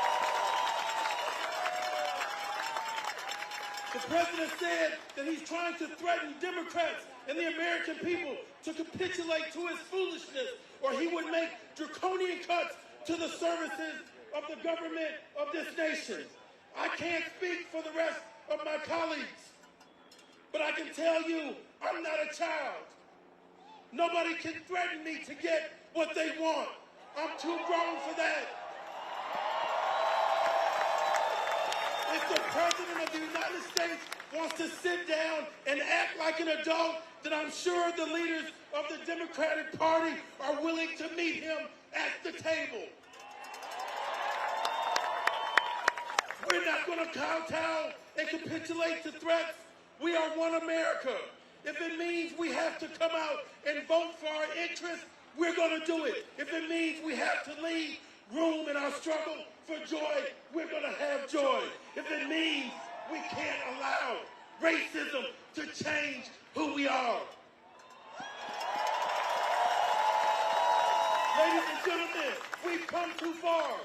The president said that he's trying to threaten Democrats and the American people to capitulate to his foolishness, or he would make draconian cuts to the services of the government of this nation. I can't speak for the rest of my colleagues, but I can tell you I'm not a child. Nobody can threaten me to get what they want. I'm too grown for that. If the President of the United States wants to sit down and act like an adult, then I'm sure the leaders of the Democratic Party are willing to meet him at the table. We're not going to kowtow and capitulate to threats. We are one America. If it means we have to come out and vote for our interests, we're going to do it. If it means we have to leave room in our struggle for joy, we're going to have joy. If it means we can't allow racism to change who we are. Ladies and gentlemen, we've come too far.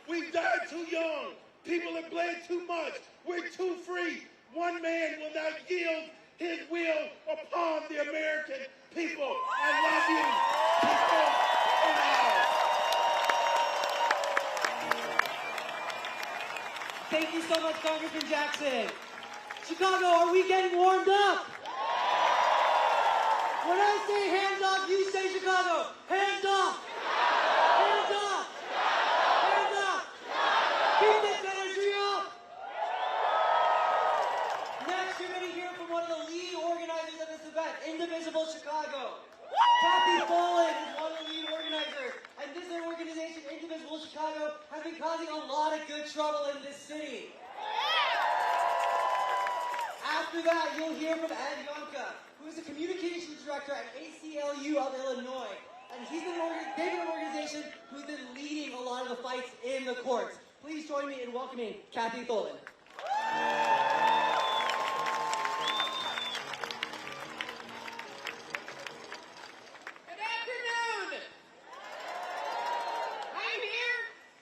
We've died too young. People have bled too much. We're too free. One man will not yield his will upon the American people. I love you, people of ours. Thank you so much, Congressman Jackson. Chicago, are we getting warmed up? When I say hands off, you say Chicago. Hands off. Hands off. Hands off. Keep this energy up. Next, you're going to hear from one of the lead organizers of this event, Indivisible Chicago. Kathy Boland is one of the lead organizers. And this organization, Indivisible Chicago, has been causing a lot of good trouble in this city. After that, you'll hear from Ed Yonka, who is the communications director at ACLU of Illinois. And they've been an organization who's been leading a lot of the fights in the courts. Please join me in welcoming Kathy Boland. Good afternoon. I'm here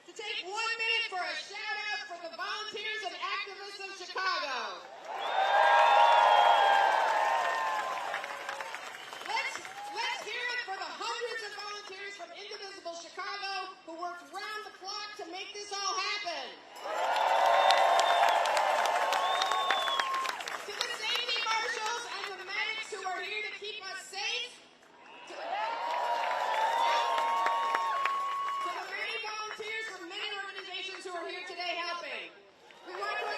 to take 1 minute for a shout out for the volunteers and activists of Chicago. Let's hear it for the hundreds of volunteers from Indivisible Chicago who worked round the clock to make this all happen. To the safety marshals and the medics who are here to keep us safe. To the many volunteers from many organizations who are here today helping. We want to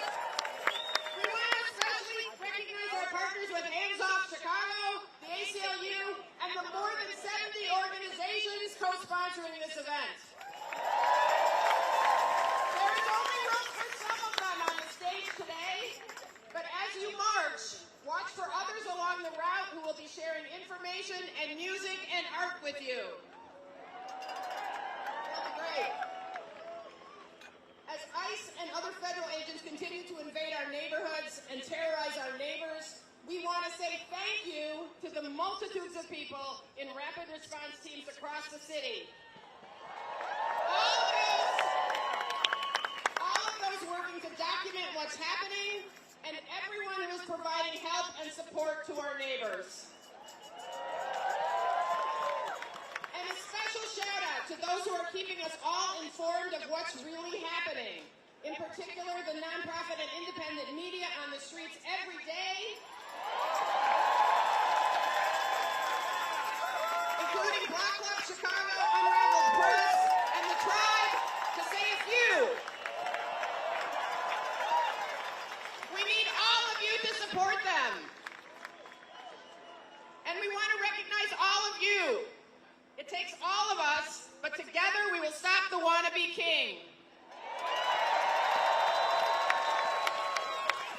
especially recognize our partners with Hands Off Chicago, the ACLU, and the more than 70 organizations co-sponsoring this event. There is only room for some of them on the stage today, but as you march, watch for others along the route who will be sharing information and music and art with you. That'll be great. As ICE and other federal agents continue to invade our neighborhoods and terrorize our neighbors, we want to say thank you to the multitudes of people in rapid response teams across the city. All of those working to document what's happening, and everyone who is providing help and support to our neighbors. And a special shout out to those who are keeping us all informed of what's really happening. In particular, the nonprofit and independent media on the streets every day, including Block Club Chicago, Unraveled Press, and The Tribe, to say a few. We need all of you to support them. And we want to recognize all of you. It takes all of us, but together we will stop the wannabe king.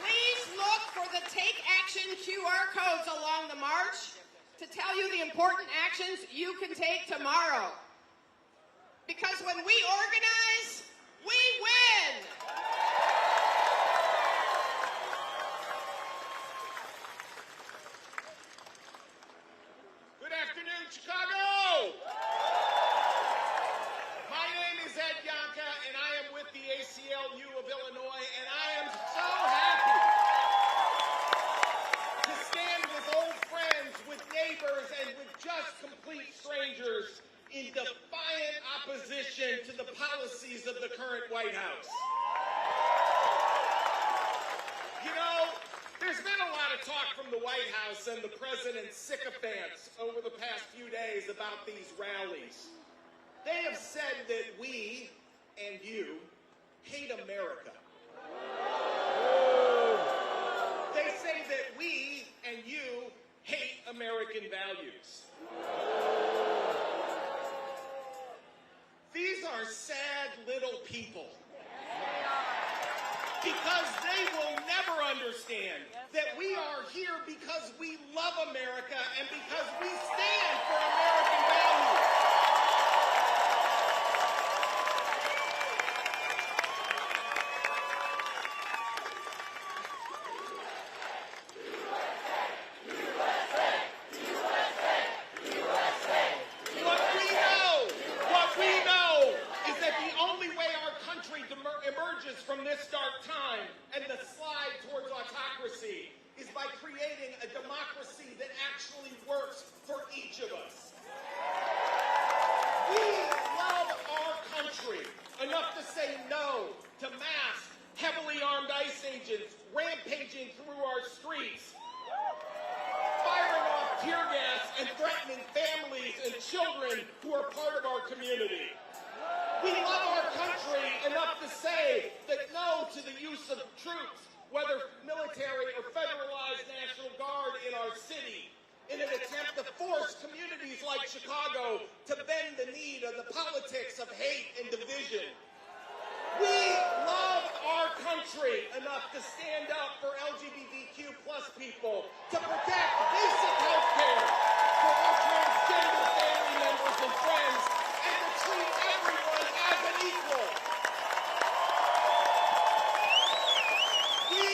Please look for the Take Action QR codes along the march to tell you the important actions you can take tomorrow. Because when we organize, we win! Good afternoon, Chicago! My name is Ed Yonka, and I am with the ACLU of Illinois, and I am so happy to stand with old friends, with neighbors, and with just complete strangers in defiant opposition to the policies of the current White House. You know, there's been a lot of talk from the White House and the president's sycophants over the past few days about these rallies. They have said that we and you hate America. They say that we and you hate American values. These are sad little people. Because they will never understand that we are here because we love America and because we stand for American values. What marching through our streets, firing off tear gas and threatening families and children who are part of our community. We love our country enough to say that no to the use of troops, whether military or federalized National Guard in our city, in an attempt to force communities like Chicago to bend the knee to the politics of hate and division. We love our country enough to stand up for LGBTQ plus people, to protect basic health care for our transgender family members and friends, and to treat everyone as an equal. We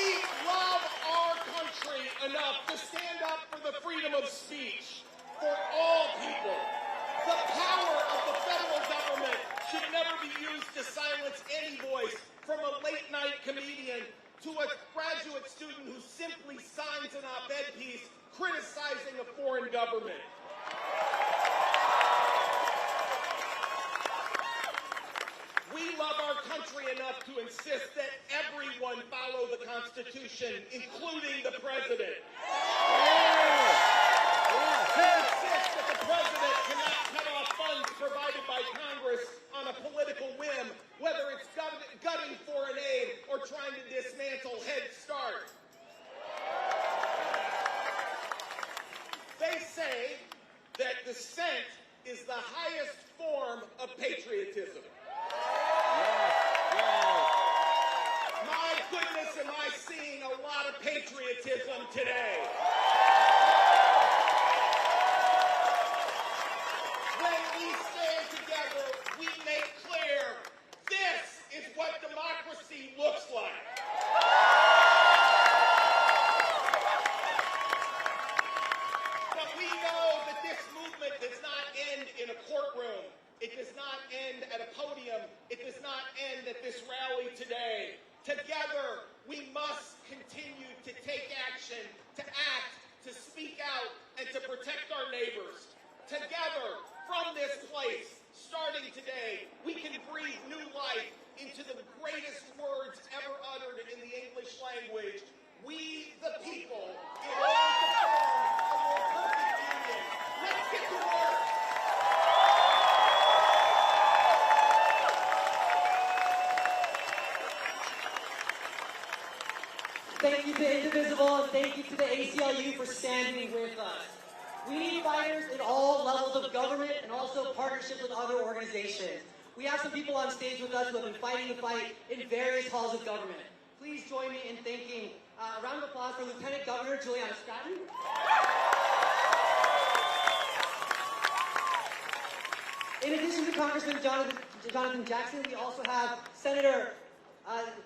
love our country enough to stand up for the freedom of speech for all people. The power of the federal government should never be used to silence any voice, from a late-night comedian to a graduate student who simply signs an op-ed piece criticizing a foreign government. We love our country enough to insist that everyone follow the Constitution, including the president. We insist that the president cannot cut off funds provided by Congress on a political whim, whether it's gutting foreign aid or trying to dismantle Head Start. They say that dissent is the highest form of patriotism. My goodness, am I seeing a lot of patriotism today. When we stand together, we make clear this is what democracy looks like. But we know that this movement does not end in a courtroom. It does not end at a podium. It does not end at this rally today. Together, we must continue to take action, to act, to speak out, and to protect our neighbors. Together, from this place, starting today, we can breathe new life into the greatest words ever uttered in the English language. We, the people, in order to form a more perfect union. Let's get to work. Thank you to Indivisible, and thank you to the ACLU for standing with us. We need fighters in all levels of government and also partnerships with other organizations. We have some people on stage with us who have been fighting the fight in various halls of government. Please join me in thanking, a round of applause for Lieutenant Governor Juliana Stratton. In addition to Congressman Jonathan Jackson, we also have Senator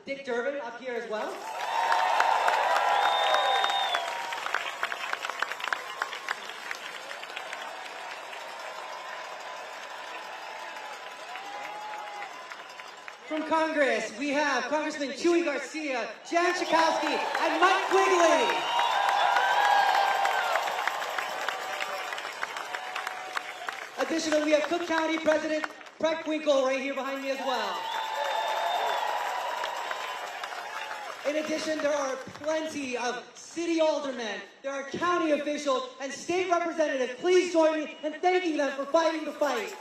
Dick Durbin up here as well. From Congress, we have Congressman Chuy Garcia, Jan Schakowsky, and Mike Quigley. Additionally, we have Cook County President Brett Winkle right here behind me as well. In addition, there are plenty of city aldermen, there are county officials, and state representatives. Please join me in thanking them for fighting the fight.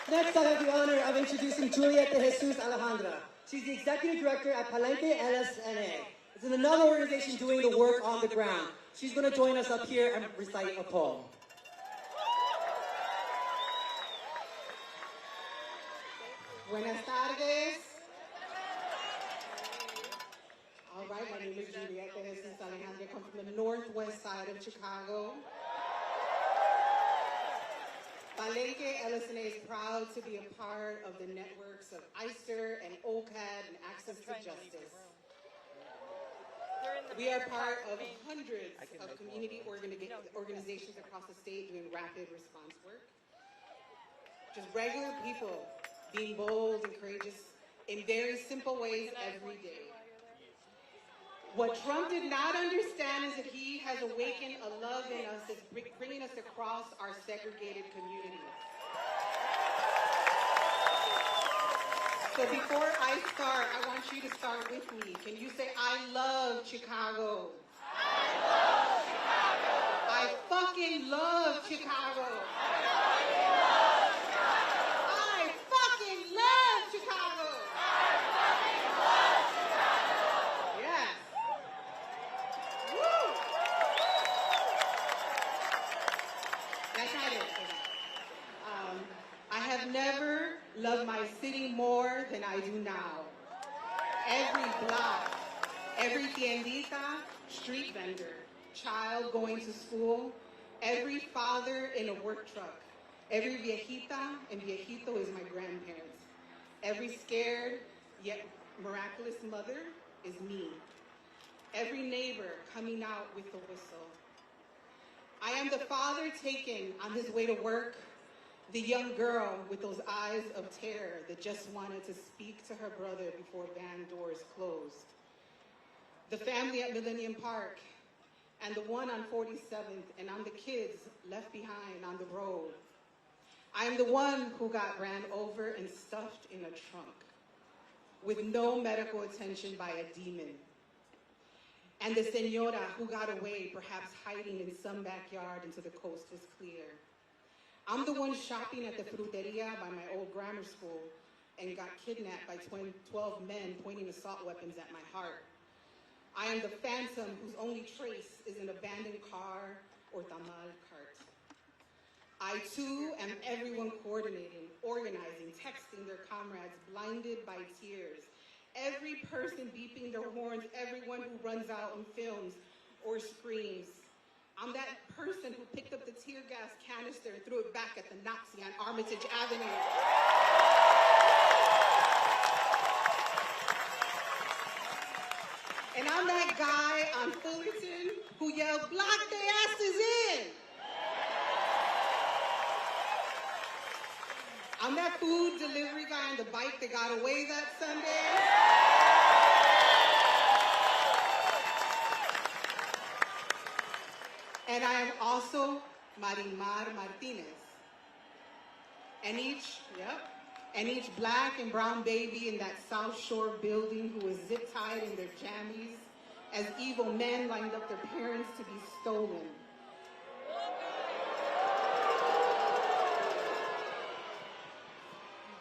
Next, I have the honor of introducing Julieta de Jesus Alejandra. She's the Executive Director at Palenque LSNA. It's another organization doing the work on the ground. She's going to join us up here and recite a poem. Buenas tardes. All right, my name is Julieta de Jesus Alejandra. I come from the northwest side of Chicago. Palenque LSNA is proud to be a part of the networks of ICER and OCAD and Access to Justice. We are part of hundreds of community organizations across the state doing rapid response work. Just regular people being bold and courageous in very simple ways every day. What Trump did not understand is that he has awakened a love in us that's bringing us across our segregated communities. So before I start, I want you to start with me. Can you say, I love Chicago? I love Chicago. I fucking love Chicago. I fucking love Chicago. Yes. Woo! That's not it. I have never loved my city more than I do now. Every block, every tiendita, street vendor, child going to school, every father in a work truck, every viejita and viejito is my grandparents. Every scared yet miraculous mother is me. Every neighbor coming out with a whistle. I am the father taken on his way to work, the young girl with those eyes of terror that just wanted to speak to her brother before van doors closed. The family at Millennium Park, and the one on 47th, and I'm the kids left behind on the road. I am the one who got ran over and stuffed in a trunk with no medical attention by a demon. And the señora who got away, perhaps hiding in some backyard until the coast was clear. I'm the one shopping at the fruteria by my old grammar school and got kidnapped by 12 men pointing assault weapons at my heart. I am the phantom whose only trace is an abandoned car or tamal cart. I too am everyone coordinating, organizing, texting their comrades, blinded by tears. Every person beeping their horns, everyone who runs out and films or screams. I'm that person who picked up the tear gas canister and threw it back at the Nazi on Armitage Avenue. And I'm that guy on Fullerton who yelled, "Block their asses in!" I'm that food delivery guy on the bike that got away that Sunday. And I am also Marimar Martinez. And each black and brown baby in that South Shore building who was zip-tied in their jammies as evil men lined up their parents to be stolen.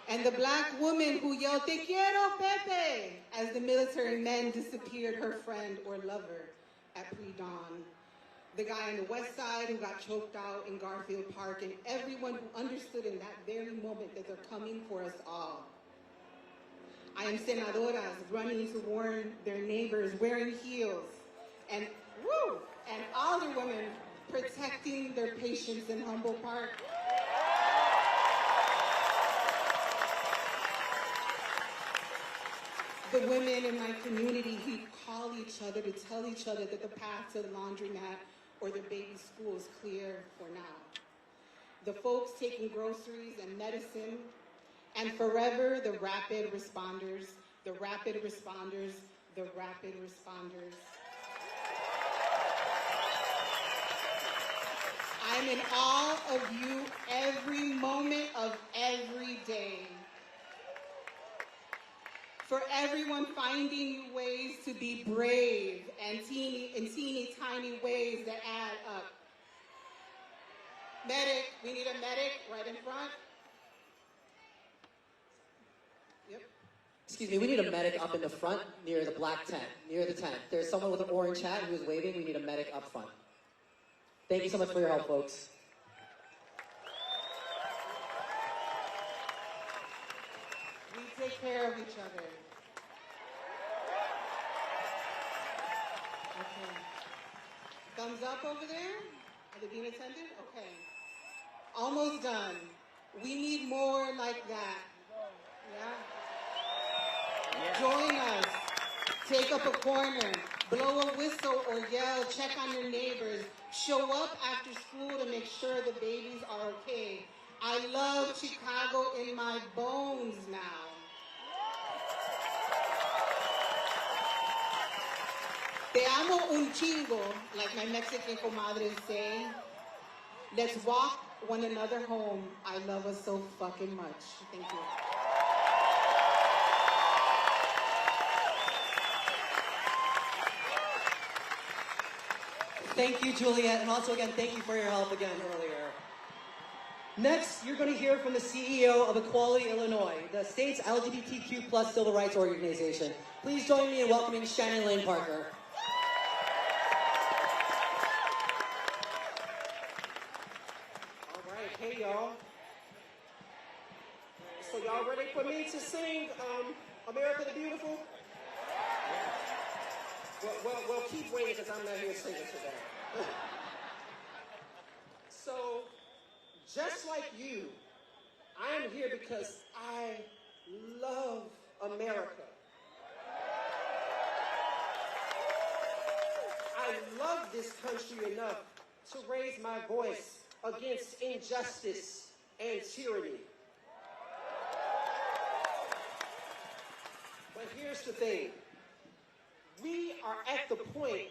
And the black woman who yelled, "Te quiero, Pepe," as the military men disappeared her friend or lover at pre-dawn. The guy on the west side who got choked out in Garfield Park, and everyone who understood in that very moment that they're coming for us all. I am senadoras running to warn their neighbors, wearing heels, and older women protecting their patients in Humboldt Park. The women in my community who call each other to tell each other that the path to the laundromat or their baby's school is clear for now. The folks taking groceries and medicine, and forever the rapid responders, the rapid responders, the rapid responders. I'm in awe of you every moment of every day. For everyone finding new ways to be brave and teeny tiny ways that add up. Medic, we need a medic right in front. Yep. Excuse me, we need a medic up in the front near the black tent, near the tent. There's someone with an orange hat who is waving. We need a medic up front. Thank you so much for your help, folks. We take care of each other. Okay. Thumbs up over there? Are they being attended? Okay. Almost done. We need more like that. Yeah? Join us. Take up a corner. Blow a whistle or yell. Check on your neighbors. Show up after school to make sure the babies are okay. I love Chicago in my bones now. Te amo un chingo, like my Mexican comadres say. Let's walk one another home. I love us so fucking much. Thank you. Thank you, Juliet, and also again, thank you for your help again earlier. Next, you're going to hear from the CEO of Equality Illinois, the state's LGBTQ plus civil rights organization. Please join me in welcoming Shannon Lane Parker. All right, hey y'all. So y'all ready for me to sing America the Beautiful? Well, keep waiting because I'm not here singing today. So, just like you, I am here because I love America. I love this country enough to raise my voice against injustice and tyranny. But here's the thing. We are at the point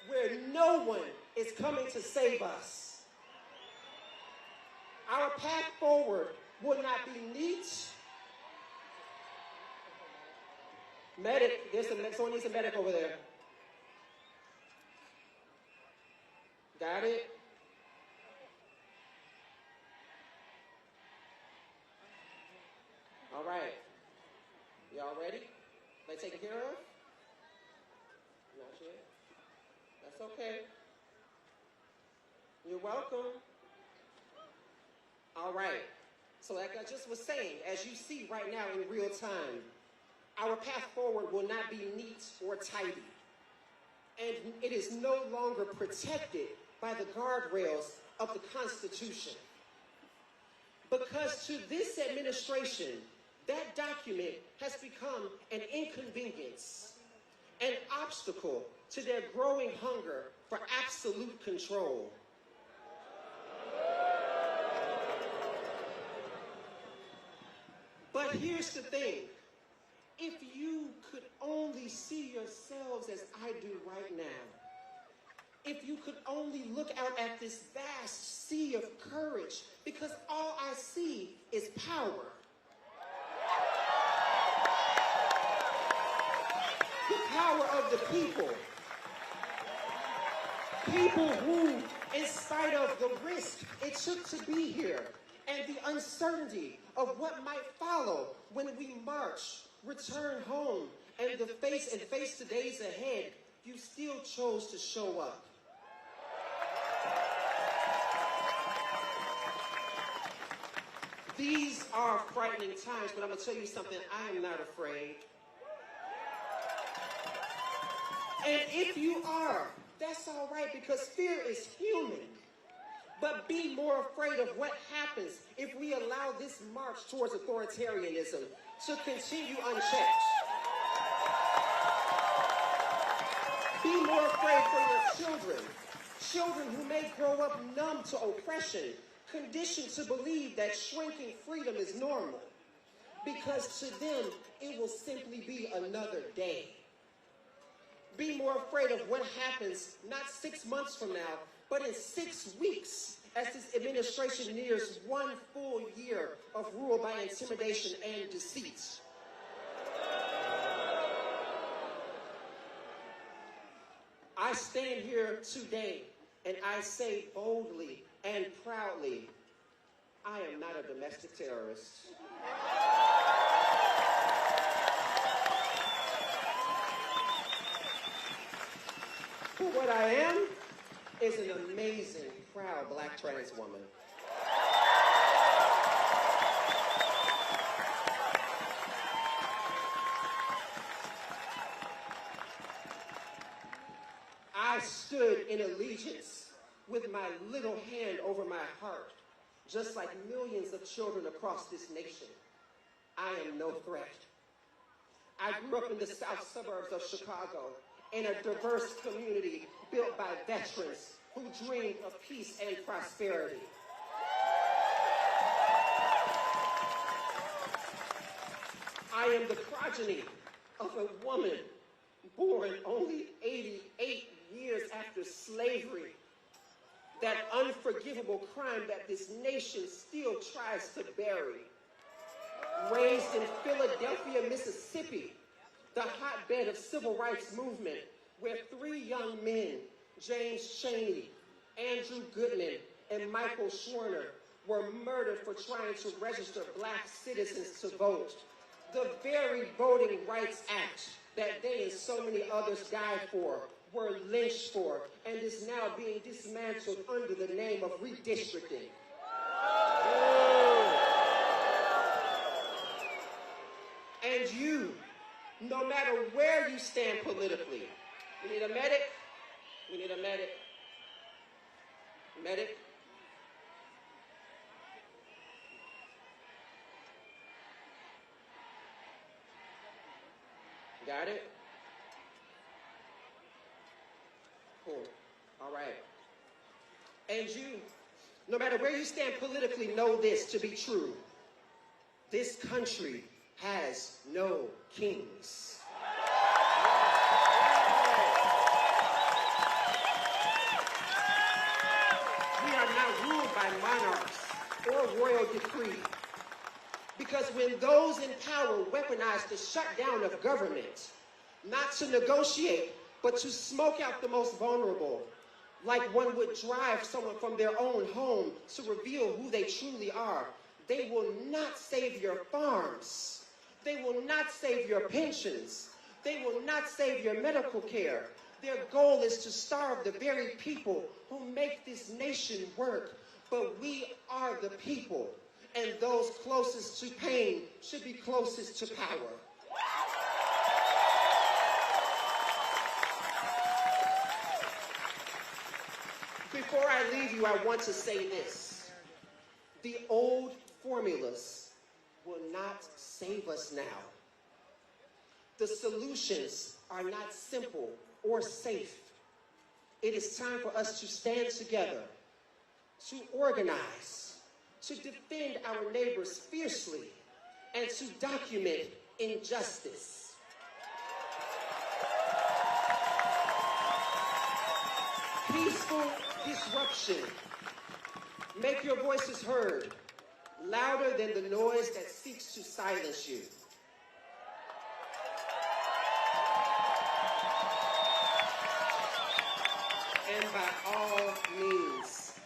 where no one is coming to save us. Our path forward will not be neat. Medic, someone needs a medic over there. Got it? All right. Y'all ready? They taken care of? Not yet. That's okay. You're welcome. All right. So like I just was saying, as you see right now in real time, our path forward will not be neat or tidy. And it is no longer protected by the guardrails of the Constitution. Because to this administration, that document has become an inconvenience, an obstacle to their growing hunger for absolute control. But here's the thing. If you could only see yourselves as I do right now, if you could only look out at this vast sea of courage, because all I see is power. The power of the people. People who, in spite of the risk it took to be here and the uncertainty of what might follow when we march, return home, and face the days ahead, you still chose to show up. These are frightening times, but I'm going to tell you something, I am not afraid. And if you are, that's all right, because fear is human. But be more afraid of what happens if we allow this march towards authoritarianism to continue unchecked. Be more afraid for your children. Children who may grow up numb to oppression, conditioned to believe that shrinking freedom is normal. Because to them, it will simply be another day. Be more afraid of what happens not 6 months from now, but in 6 weeks as this administration nears 1 full year of rule by intimidation and deceit. I stand here today and I say boldly and proudly, I am not a domestic terrorist. But what I am is an amazing, proud black trans woman. I stood in allegiance with my little hand over my heart, just like millions of children across this nation. I am no threat. I grew up in the south suburbs of Chicago, in a diverse community built by veterans who dreamed of peace and prosperity. I am the progeny of a woman born only 88 years after slavery, that unforgivable crime that this nation still tries to bury. Raised in Philadelphia, Mississippi, the hotbed of civil rights movement, where 3 young men James Chaney, Andrew Goodman, and Michael Schwerner were murdered for trying to register black citizens to vote. The very Voting Rights Act that they and so many others died for, were lynched for, and is now being dismantled under the name of redistricting. And you, no matter where you stand politically, we need a medic, we need a medic, medic. Got it? Cool. All right. And you, no matter where you stand politically, know this to be true. This country has no kings. We are not ruled by monarchs or royal decree. Because when those in power weaponize the shutdown of government, not to negotiate, but to smoke out the most vulnerable, like one would drive someone from their own home to reveal who they truly are, they will not save your farms. They will not save your pensions. They will not save your medical care. Their goal is to starve the very people who make this nation work. But we are the people, and those closest to pain should be closest to power. Before I leave you, I want to say this. The old formulas will not save us now. The solutions are not simple or safe. It is time for us to stand together, to organize, to defend our neighbors fiercely, and to document injustice. Peaceful disruption. Make your voices heard, louder than the noise that seeks to silence you. And by all means,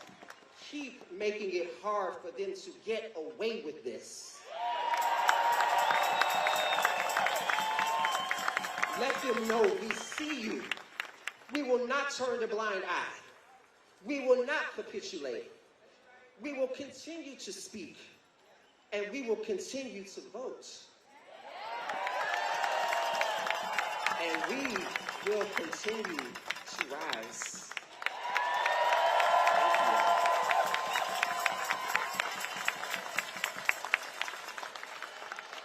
keep making it hard for them to get away with this. Let them know we see you. We will not turn a blind eye. We will not capitulate. We will continue to speak, and we will continue to vote. And we will continue to rise.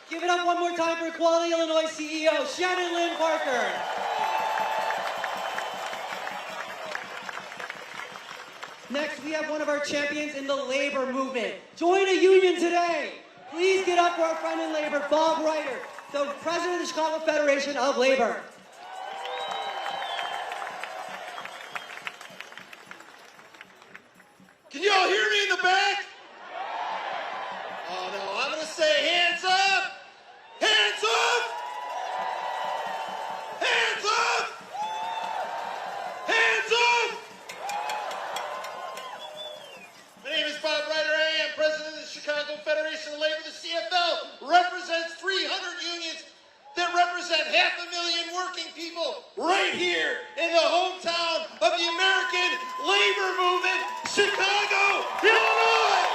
Give it up one more time for Equality Illinois CEO, Shannon Lynn Parker. Next, we have one of our champions in the labor movement. Join a union today. Please get up for our friend in labor, Bob Reiter, the president of the Chicago Federation of Labor. Can you all hear me in the back? Oh no, I'm gonna say hands up! Hands up! Hands up! Hands up! My name is Bob Reiter. I am president of the Chicago Federation of Labor. The CFL represents 300 unions that represent 500,000 working people right here in the hometown of the American labor movement, Chicago, Illinois.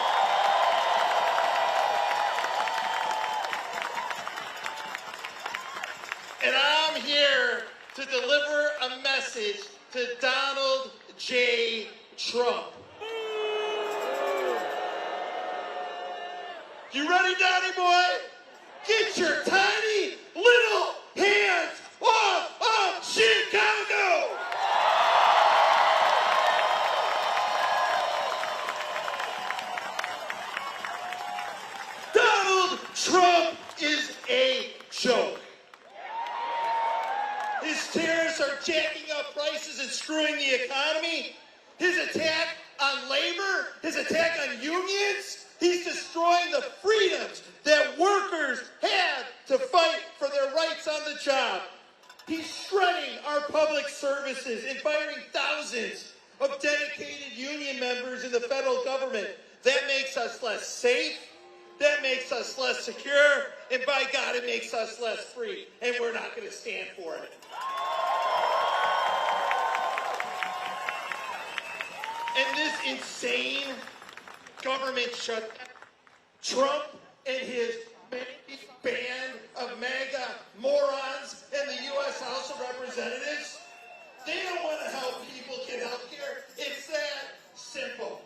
And I'm here to deliver a message to Donald J. Trump. You ready, Donnie boy? Get your tiny little hands off of Chicago! Donald Trump is a joke. His tariffs are jacking up prices and screwing the economy. His attack on labor, his attack on unions, he's destroying the freedoms that workers have to fight for their rights on the job. He's shredding our public services and firing thousands of dedicated union members in the federal government. That makes us less safe. That makes us less secure. And by God, it makes us less free. And we're not going to stand for it. And this insane government shutdown, Trump and his band of MAGA morons in the U.S. House of Representatives, they don't want to help people get health care. It's that simple.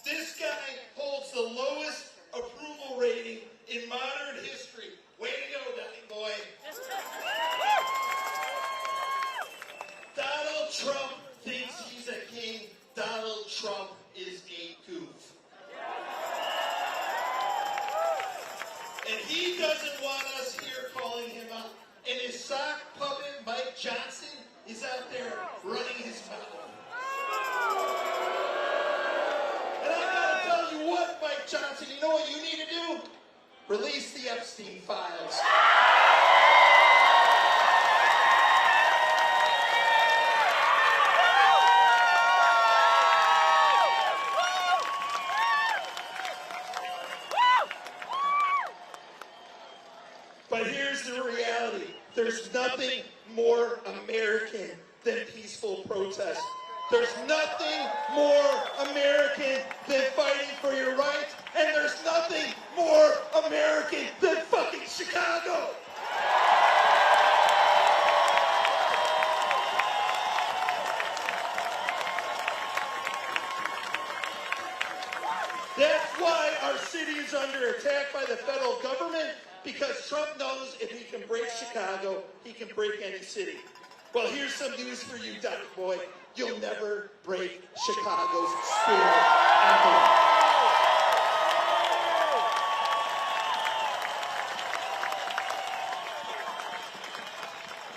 This guy holds the lowest approval rating in modern history. Way to go, Donnie boy. Donald Trump thinks he's a king. Donald Trump is a goof. And he doesn't want us here calling him out. And his sock puppet, Mike Johnson, is out there running his mouth. And I gotta tell you what, Mike Johnson, you know what you need to do? Release the Epstein files. But here's the reality. There's nothing more American than peaceful protest. There's nothing more American than fighting for your rights. And there's nothing more American than fucking Chicago. That's why our city is under attack by the federal government, because Trump knows if he can break Chicago, he can break any city. Well, here's some news for you, Donnie boy. You'll never break Chicago's spirit ever.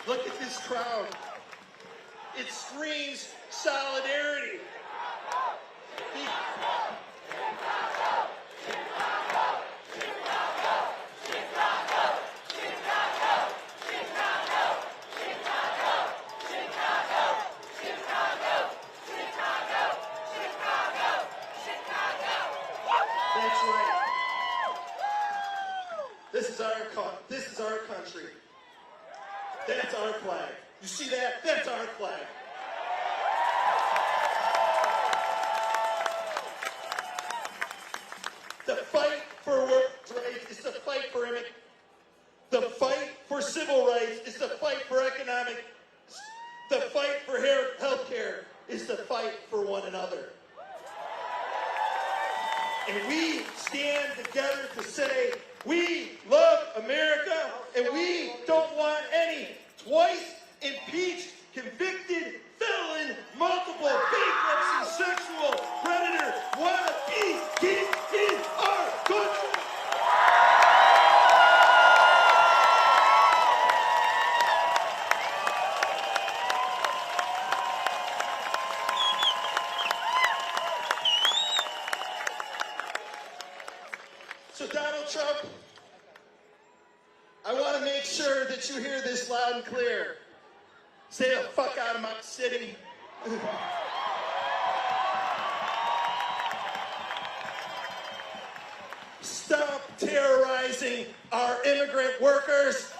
Look at this crowd. It screams solidarity. That's right. This is our country. That's our flag. You see that? That's our flag. The fight for workers' rights is the fight for immigrants. The fight for civil rights is the fight for economic. The fight for health care is the fight for one another. And we stand together to say, we love America, and we don't want any twice impeached, convicted, felon, multiple bankruptcy, sexual predator, wannabe kids in our country. So Donald Trump, I want to make sure that you hear this loud and clear. Stay the fuck out of my city. Stop terrorizing our immigrant workers.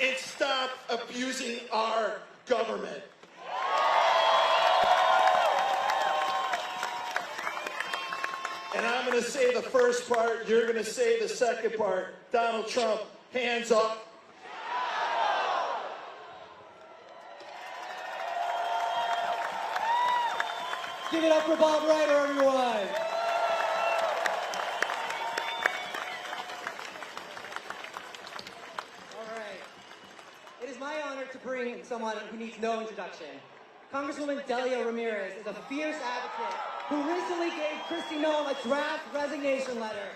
And stop abusing our government. And I'm going to say the first part, you're going to say the second part. Donald Trump, hands up. Give it up for Bob Ryder, everyone. All right. It is my honor to bring someone who needs no introduction. Congresswoman Delia Ramirez is a fierce advocate who recently gave Kristi Noem a draft resignation letter.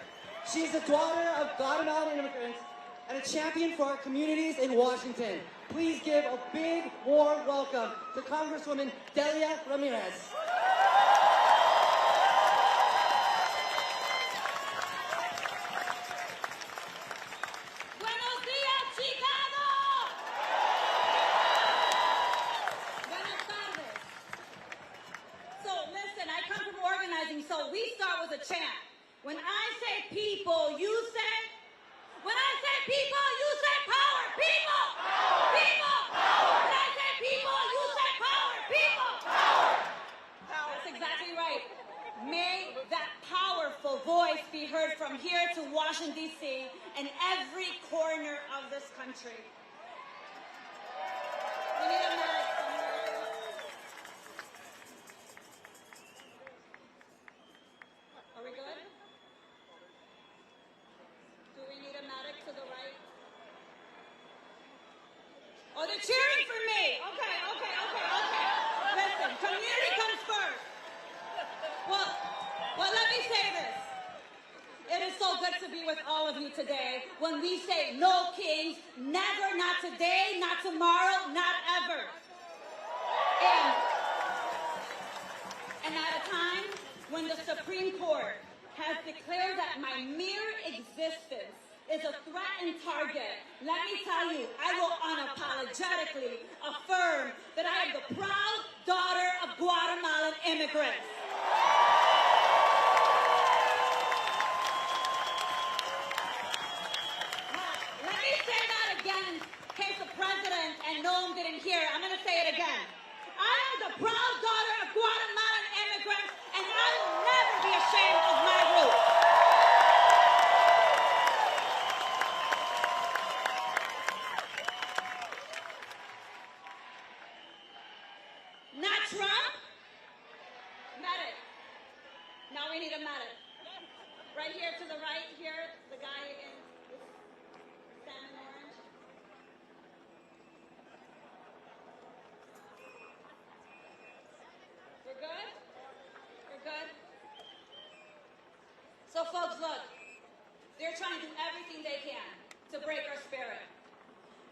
She is the daughter of Guatemalan immigrants and a champion for our communities in Washington. Please give a big, warm welcome to Congresswoman Delia Ramirez. a chant. When I say people, you say? When I say people, you say power. People! Power. People! Power. When I say people, you say power. People! Power. That's exactly right. May that powerful voice be heard from here to Washington, D.C. and every corner of this country. We need a medic somewhere. Are we good? Do we need a medic to the right? Oh, they're cheering for me. Okay. Listen, community comes first. Well, let me say this. It is so good to be with all of you today when we say no kings, never, not today, not tomorrow, not ever. And at a time when the Supreme Court has declared that my mere existence is a threatened target, let me tell you, I will unapologetically affirm that I am the proud daughter of Guatemalan immigrants. Let me say that again in case the president and Noam didn't hear. I'm going to say it again. I am the proud daughter of Guatemalan immigrants, and I will never be ashamed of my roots. Not Trump. Medic. Now we need a medic. Right here to the right, here, the guy in salmon orange. We're good? We're good? So folks, look, they're trying to do everything they can to break our spirit.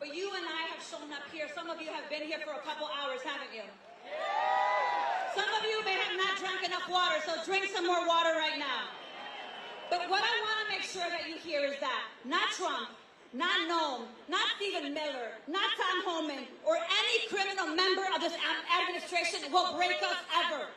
But you and I have shown up here. Some of you have been here for a couple hours, haven't you? Some of you may have not drank enough water, so drink some more water right now. But what I want to make sure that you hear is that not Trump, not Noam, not Stephen Miller, not Tom Homan, or any criminal member of this administration will break us ever.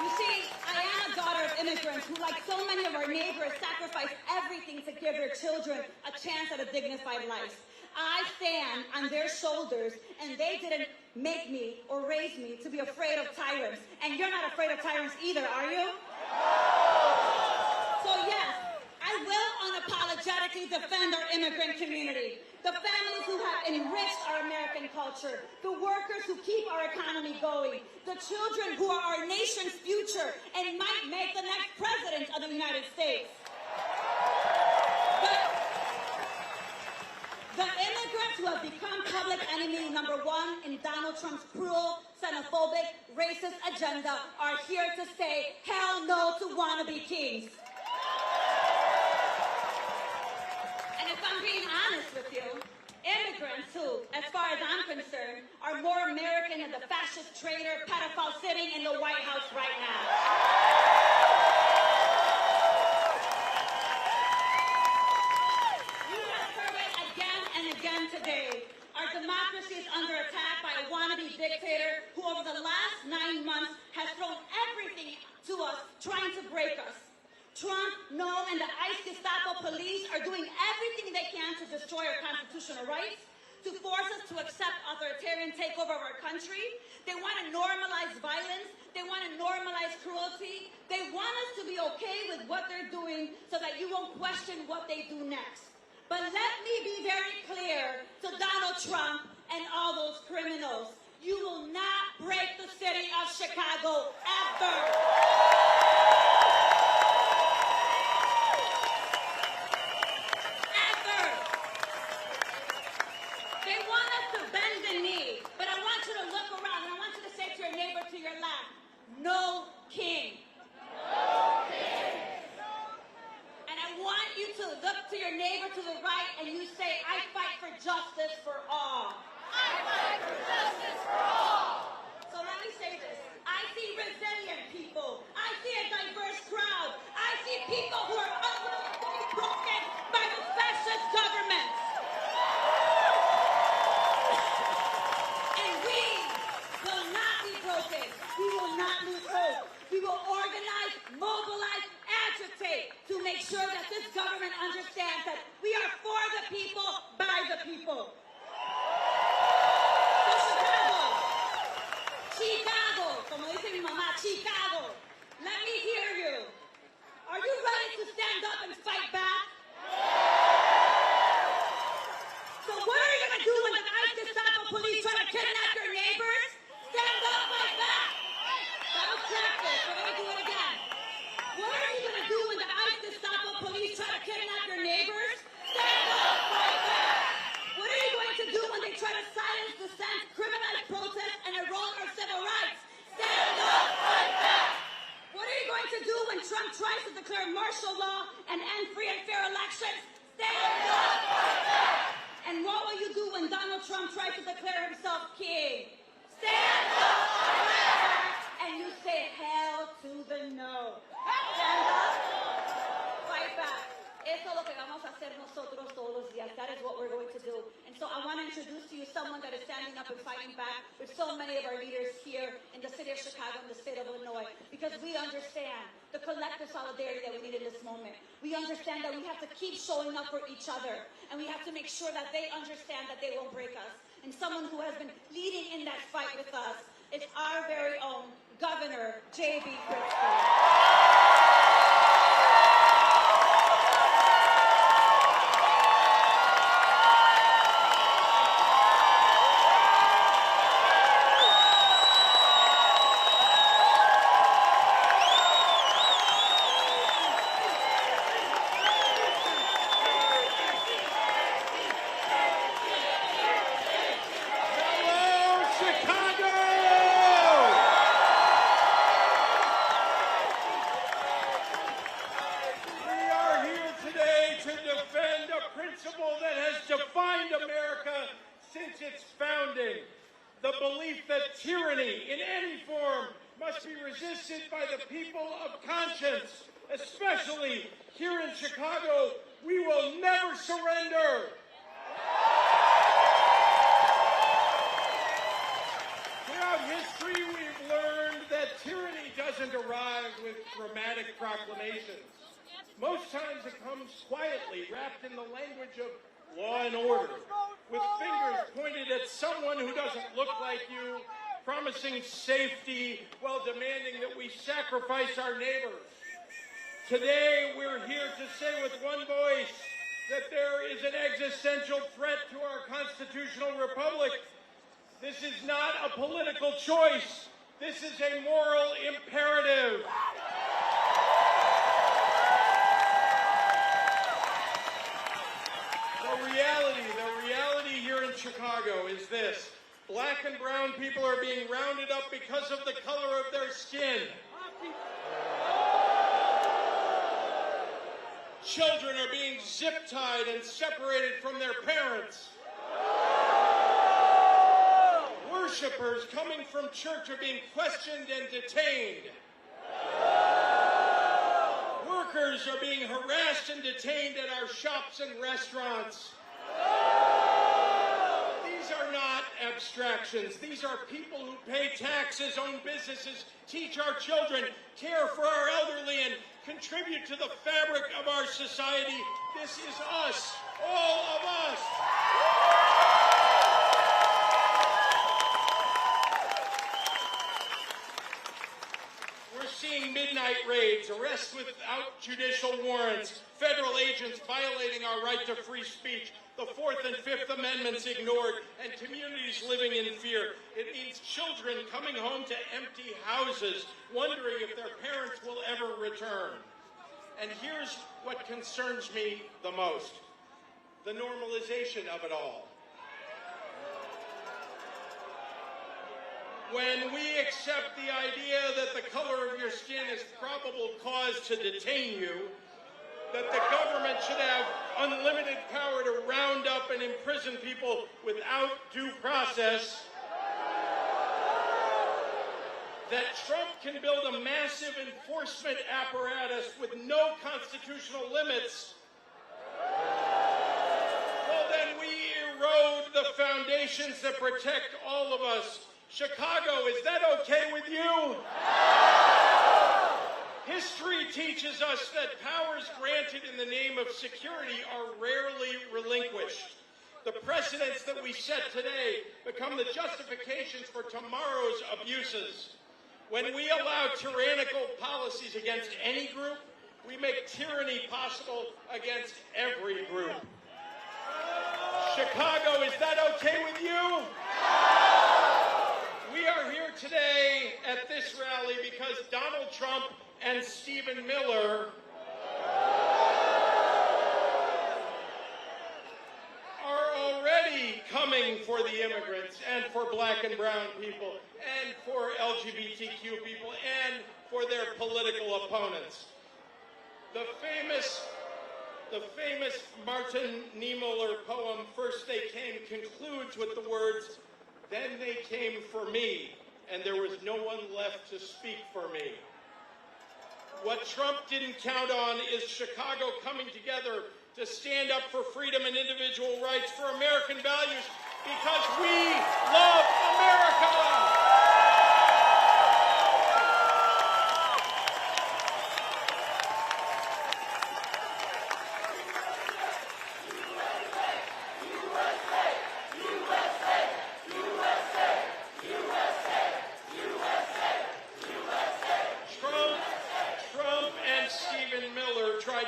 You see, I am a daughter of immigrants who, like so many of our neighbors, sacrifice everything to give their children a chance at a dignified life. I stand on their shoulders, and they didn't make me or raise me to be afraid of tyrants. And you're not afraid of tyrants either, are you? So yes, I will unapologetically defend our immigrant community, the families who have enriched our American culture, the workers who keep our economy going, the children who are our nation's future and might make the next president of the United States. The immigrants who have become public enemy number one in Donald Trump's cruel, xenophobic, racist agenda are here to say hell no to wannabe kings. And if I'm being honest with you, immigrants who, as far as I'm concerned, are more American than the fascist traitor pedophile sitting in the White House right now. Again today, our democracy is under attack by a wannabe dictator who over the last 9 months has thrown everything to us, trying to break us. Trump, Noam, and the ICE Gestapo police are doing everything they can to destroy our constitutional rights, to force us to accept authoritarian takeover of our country. They want to normalize violence. They want to normalize cruelty. They want us to be okay with what they're doing so that you won't question what they do next. But let me be very clear to Donald Trump and all those criminals. You will not break the city of Chicago, ever. Ever. They want us to bend the knee, but I want you to look around and I want you to say to your neighbor to your left, no king. No king. And I want you to look to your neighbor to the right and you say, I fight for justice for all. I fight for justice for all. So let me say this. I see resilient people. I see a diverse crowd. I see people who are unwilling to be broken by the fascist government. And we will not be broken. We will not people, by the people. So Chicago, como dice mi mamá, Chicago, let me hear you. Are you ready to stand up and fight back? So what are you going to do when the ICE Gestapo police try to kidnap your neighbors? Stand up, fight back. That was practice. We're going to do it again. What are you going to do when the ICE Gestapo police try to kidnap your neighbors? Stand up, fight back. What are you going to do when they try to silence dissent, criminalize protest, and erode our civil rights? Stand up, fight back. What are you going to do when Trump tries to declare martial law and end free and fair elections? Stand up, fight back. And what will you do when Donald Trump tries to declare himself king? Stand up, fight back. And you say hell to the no. Stand up, fight back. Eso es lo que vamos a hacer nosotros todos los días. That is what we're going to do. And so I want to introduce to you someone that is standing up and fighting back with so many of our leaders here in the city of Chicago and the state of Illinois, because we understand the collective solidarity that we need in this moment. We understand that we have to keep showing up for each other, and we have to make sure that they understand that they won't break us. And someone who has been leading in that fight with us is our very own Governor J.B. Pritzker. Since its founding, the belief that tyranny in any form must be resisted by the people of conscience, especially here in Chicago. We will never surrender. Throughout history, we've learned that tyranny doesn't arrive with dramatic proclamations. Most times it comes quietly, wrapped in the language of law and order, with fingers pointed at someone who doesn't look like you, promising safety while demanding that we sacrifice our neighbors. Today, we're here to say with one voice that there is an existential threat to our constitutional republic. This is not a political choice. This is a moral imperative. The reality here in Chicago is this. Black and brown people are being rounded up because of the color of their skin. Children are being zip-tied and separated from their parents. Worshippers coming from church are being questioned and detained. Workers are being harassed and detained at our shops and restaurants. These are not abstractions. These are people who pay taxes, own businesses, teach our children, care for our elderly, and contribute to the fabric of our society. This is us, all of us. We're seeing midnight raids, arrests without judicial warrants, federal agents violating our right to free speech, the Fourth and Fifth Amendments ignored, and communities living in fear. It means children coming home to empty houses, wondering if their parents will ever return. And here's what concerns me the most: the normalization of it all. When we accept the idea that the color of your skin is probable cause to detain you, that the government should have unlimited power to round up and imprison people without due process, that Trump can build a massive enforcement apparatus with no constitutional limits, well, then we erode the foundations that protect all of us. Chicago, is that okay with you? History teaches us that powers granted in the name of security are rarely relinquished. The precedents that we set today become the justifications for tomorrow's abuses. When we allow tyrannical policies against any group, we make tyranny possible against every group. Chicago, is that okay with you? We are here today at this rally because Donald Trump and Stephen Miller are already coming for the immigrants and for black and brown people and for LGBTQ people and for their political opponents. The famous Martin Niemöller poem, First They Came, concludes with the words, "Then they came for me, and there was no one left to speak for me." What Trump didn't count on is Chicago coming together to stand up for freedom and individual rights, for American values, because we love America!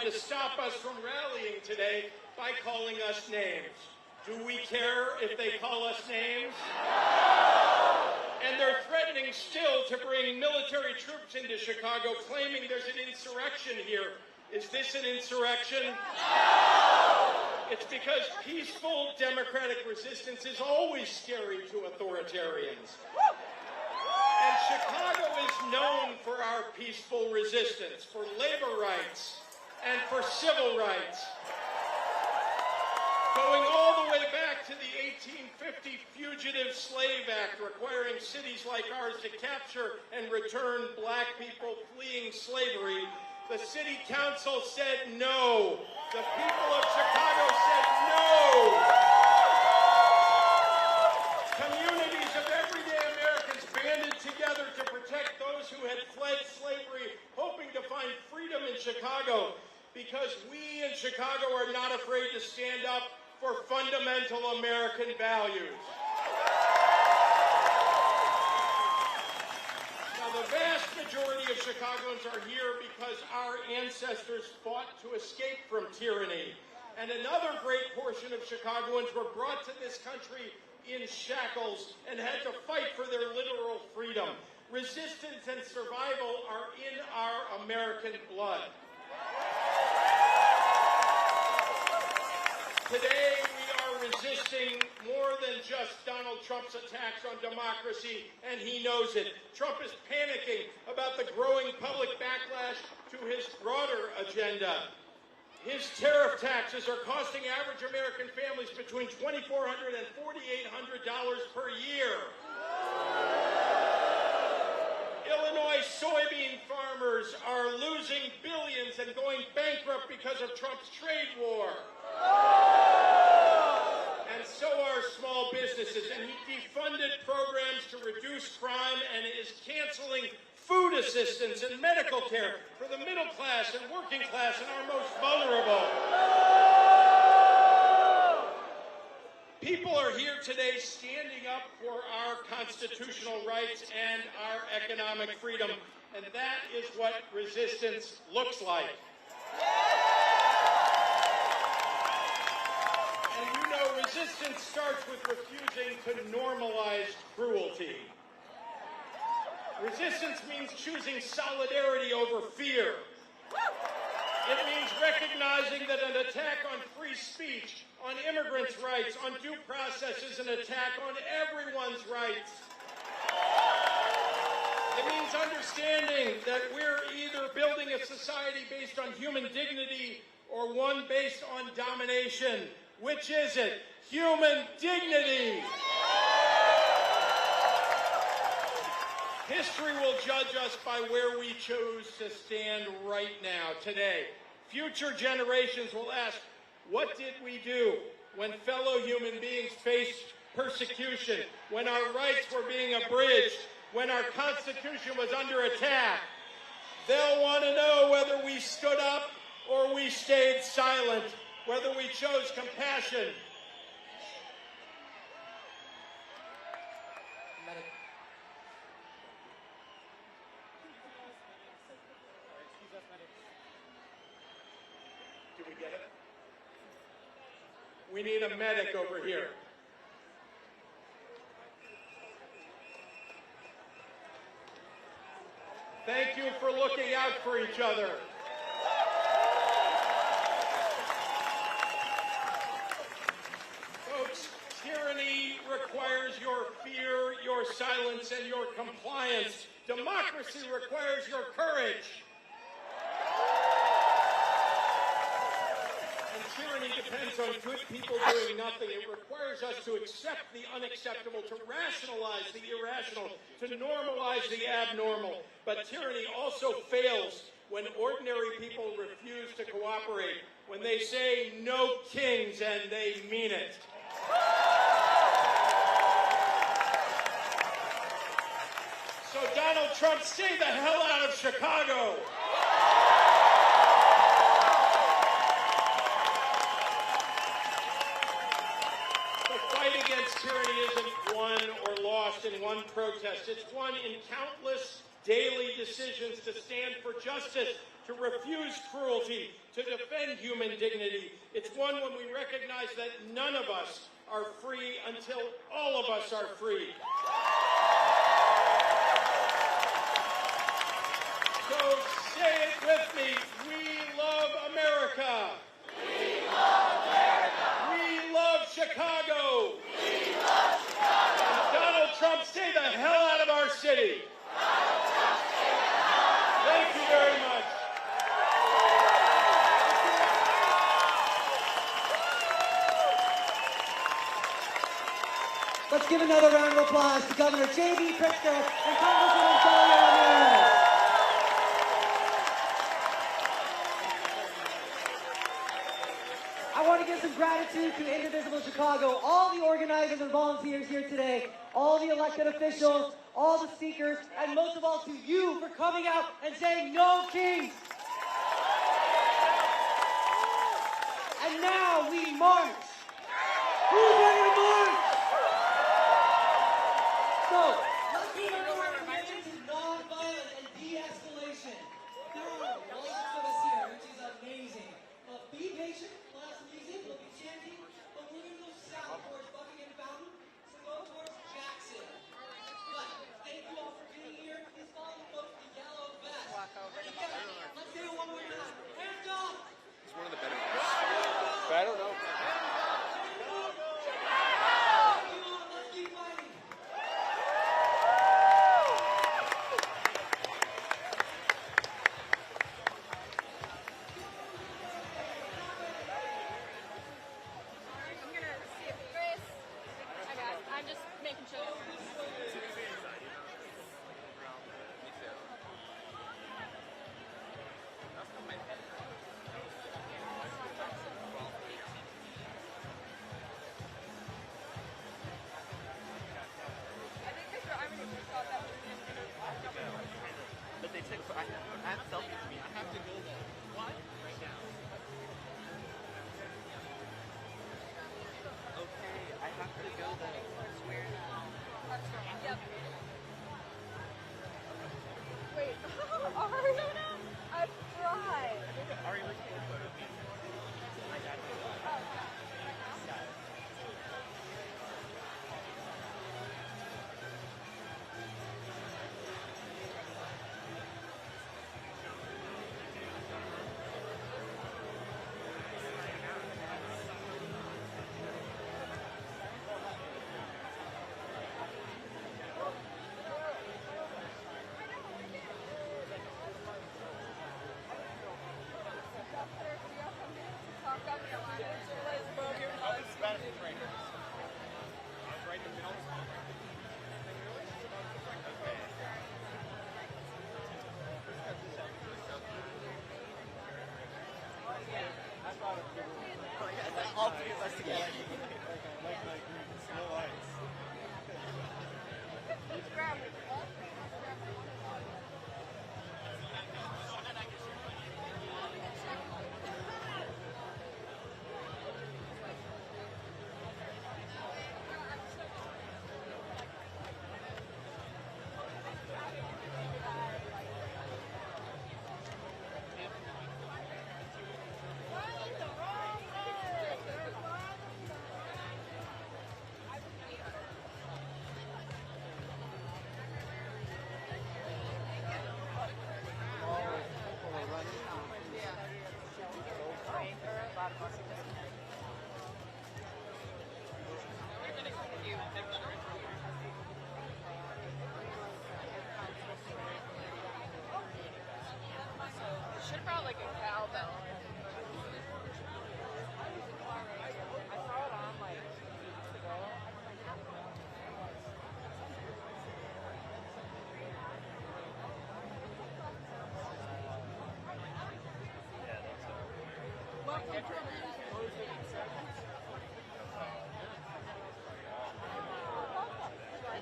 To stop us from rallying today by calling us names. Do we care if they call us names? And they're threatening still to bring military troops into Chicago, claiming there's an insurrection here. Is this an insurrection? It's because peaceful democratic resistance is always scary to authoritarians. And Chicago is known for our peaceful resistance, for labor rights, and for civil rights. Going all the way back to the 1850 Fugitive Slave Act, requiring cities like ours to capture and return black people fleeing slavery, the city council said no. The people of Chicago said no. Communities of everyday Americans banded together to protect those who had fled slavery, hoping to find freedom in Chicago. Because we in Chicago are not afraid to stand up for fundamental American values. Now, the vast majority of Chicagoans are here because our ancestors fought to escape from tyranny. And another great portion of Chicagoans were brought to this country in shackles and had to fight for their literal freedom. Resistance and survival are in our American blood. Today, we are resisting more than just Donald Trump's attacks on democracy, and he knows it. Trump is panicking about the growing public backlash to his broader agenda. His tariff taxes are costing average American families between $2,400 and $4,800 per year. Illinois soybean farmers are losing billions and going bankrupt because of Trump's trade war. And so are small businesses. And he defunded programs to reduce crime and is canceling food assistance and medical care for the middle class and working class and our most vulnerable. People are here today standing up for our constitutional rights and our economic freedom. And that is what resistance looks like. And you know, resistance starts with refusing to normalize cruelty. Resistance means choosing solidarity over fear. It means recognizing that an attack on free speech, on immigrants' rights, on due process is an attack on everyone's rights. It means understanding that we're either building a society based on human dignity or one based on domination. Which is it? Human dignity. History will judge us by where we choose to stand right now, today. Future generations will ask, what did we do when fellow human beings faced persecution, when our rights were being abridged, when our Constitution was under attack? They'll want to know whether we stood up or we stayed silent, whether we chose compassion. Do we get it? We need a medic over here. Thank you for looking out for each other. Folks, tyranny requires your fear, your silence, and your compliance. Democracy requires your courage. And tyranny depends on good people doing nothing. It requires us to accept the unacceptable, to rationalize the irrational, to normalize the abnormal. But tyranny also fails when ordinary people refuse to cooperate, when they say no kings and they mean it. So Donald Trump, stay the hell out of Chicago. Against tyranny isn't won or lost in one protest. It's won in countless daily decisions to stand for justice, to refuse cruelty, to defend human dignity. It's won when we recognize that none of us are free until all of us are free. So say it with me. We love America. We love America. We love Chicago. Donald Trump, stay the hell out of our city. Thank you very much. Let's give another round of applause to Governor J.B. Pritzker and Congresswoman Talia Ramirez. I want to give some gratitude to Indivisible Chicago, all the organizers and volunteers here today, all the elected officials, all the speakers, and most of all to you for coming out and saying no kings. And now we march. Who's ready to march? So, let's keep our commitment to nonviolence and de-escalation. There are lots of us here, which is amazing. Be patient. Music, we'll be chanting, but we're going to go south towards Buckingham Fountain, so go towards Jackson. But thank you all for being here. Please follow the folks in the yellow vest. Let's do it one more time. Hands up! It's one of the better ones. But I don't know. Let's keep fighting. I'm just making sure. But they took, I have selfies with me. I have to go there. What? Right now. Okay, I have to go there. Yep. Wait, Ari? I've tried. Ari, let's take a photo of me. My dad. All three of us together. Snow Ice. like a cowbell. I saw it on like weeks ago. Welcome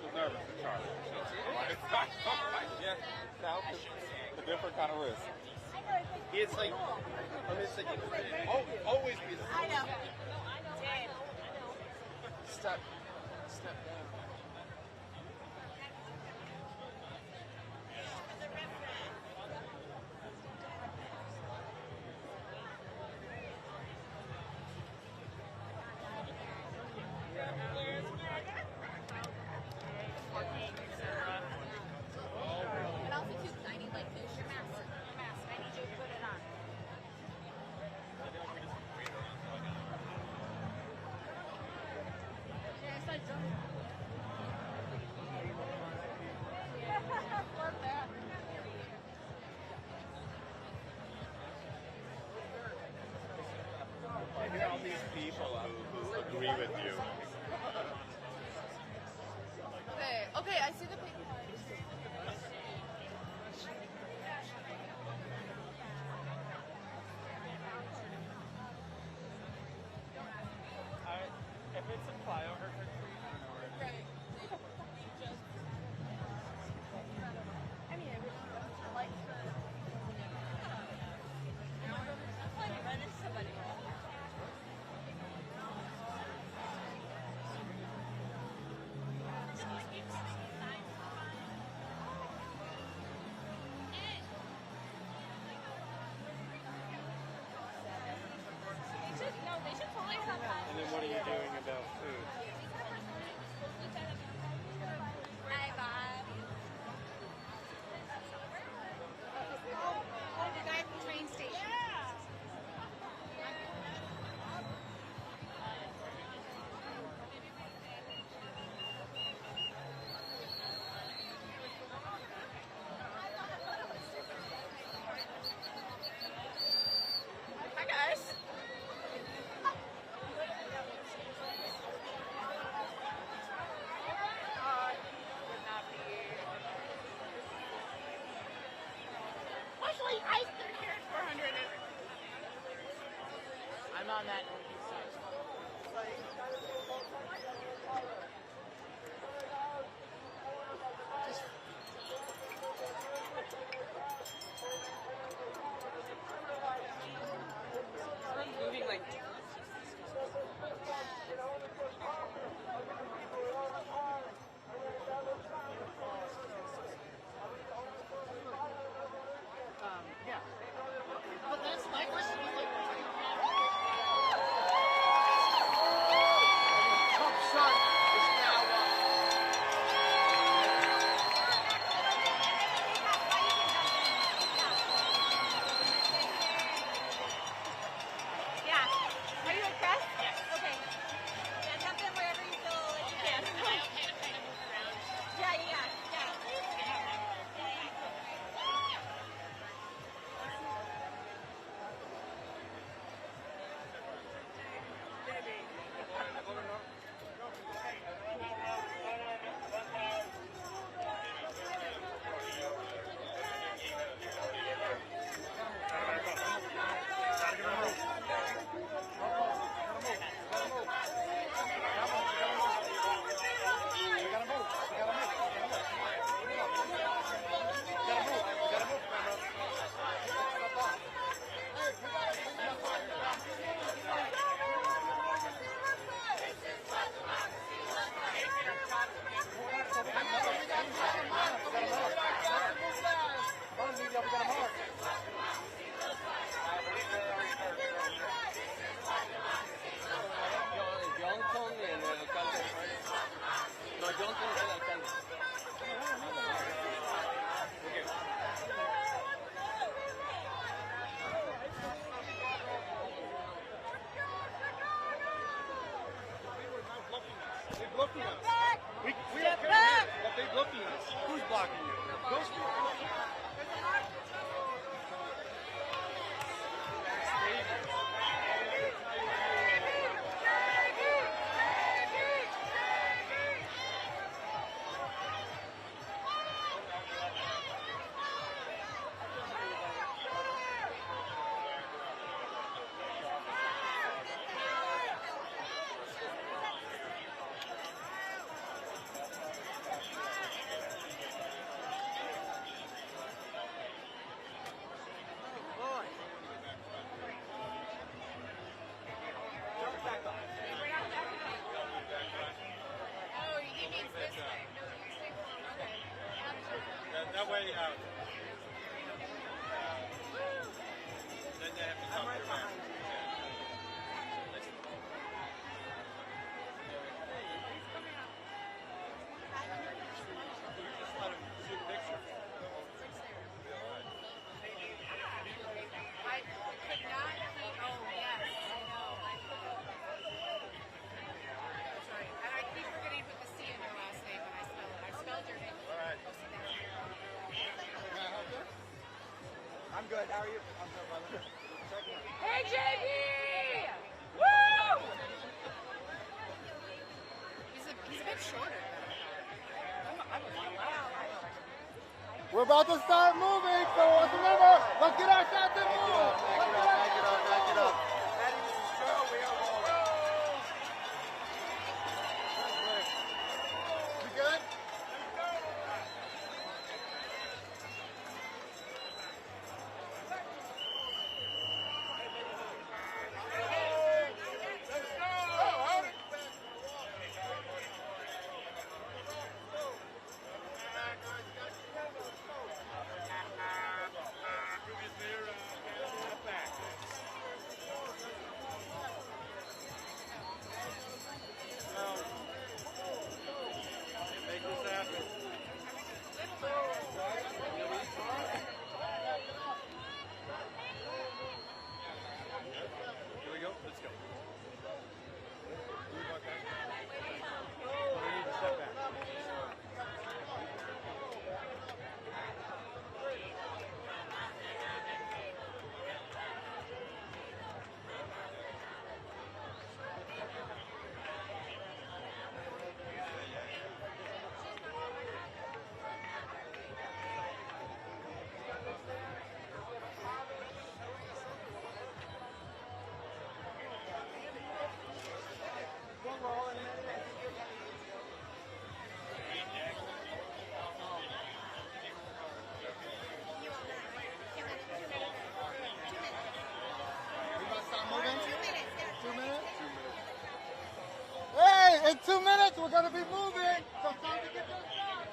to nervous for Charlie. Yeah, now it's a different kind of risk. It's like, I'm just thinking, always be the I know. step down. But also too, I need like there's your mask. I need you to put it on. Yes, I do. Love that. I hear all these people who agree with you. Okay, I see the picture. If it's a flyover country, Right. I mean, I like the. That's like running somebody. They should totally have that. and then what are you doing about food? Hi, Bob. Oh, the guy at the train station. Yeah. Hi guys. Actually, ice cream here is 400. I'm on that northeast side. I'm moving like. Yeah. But that's my question. Top shot is now. Yeah. Are you impressed? Yes. Okay. Yeah, jump in wherever you feel like you can. Am I okay to kind of move around? Yeah. Johnson y el alcalde. No, Johnson es el alcalde. They're blocking us. We don't care, but they're blocking us. Who's blocking you? Those people. everybody out. Then they have to come right behind you. Just let him shoot a picture. I could not keep. Oh, yes, I know. That's right. And I keep forgetting to put the C in your last name when I spell it. I spelled your name. All right. I'm good. How are you? I'm good, brother. Hey, JB! Woo! He's a bit shorter. We're about to start moving, so let's remember, let's get our shots and move. Back it up. Ready, Mrs. Joe, we are rolling. You good? Make this happen. Here we go. Let's go. We need to step back. Hey, in 2 minutes we're going to be moving. So time to get your shots.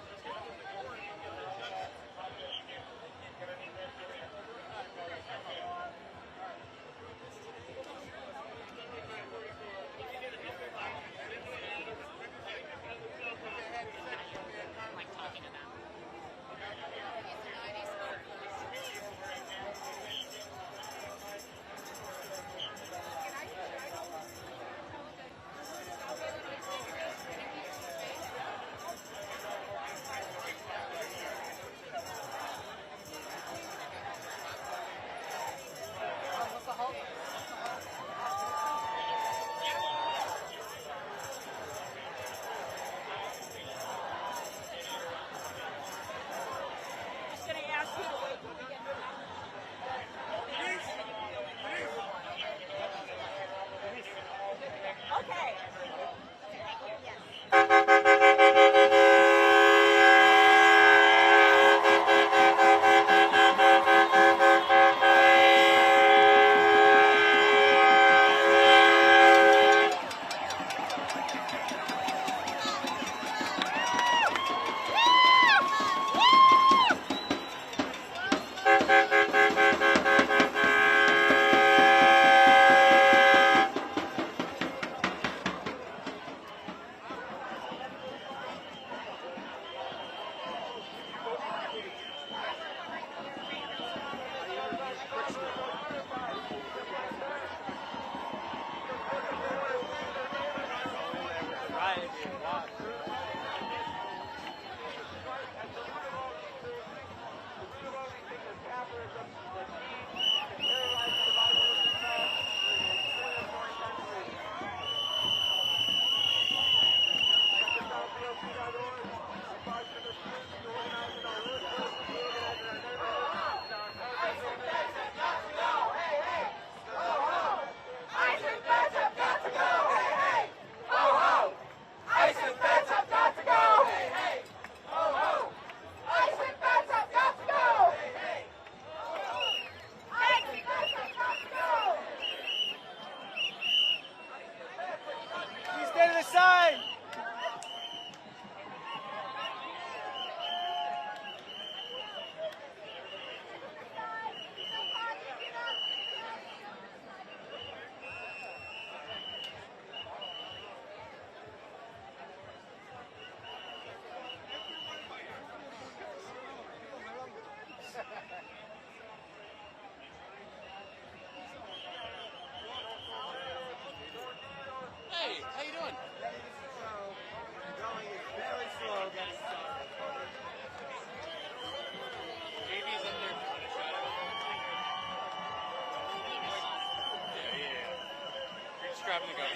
Grabbing the gun.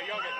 You'll get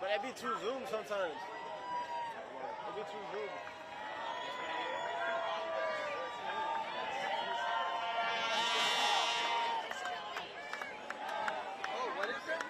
But it'd be too zoomed sometimes. It'd be too zoomed. Oh, what is it?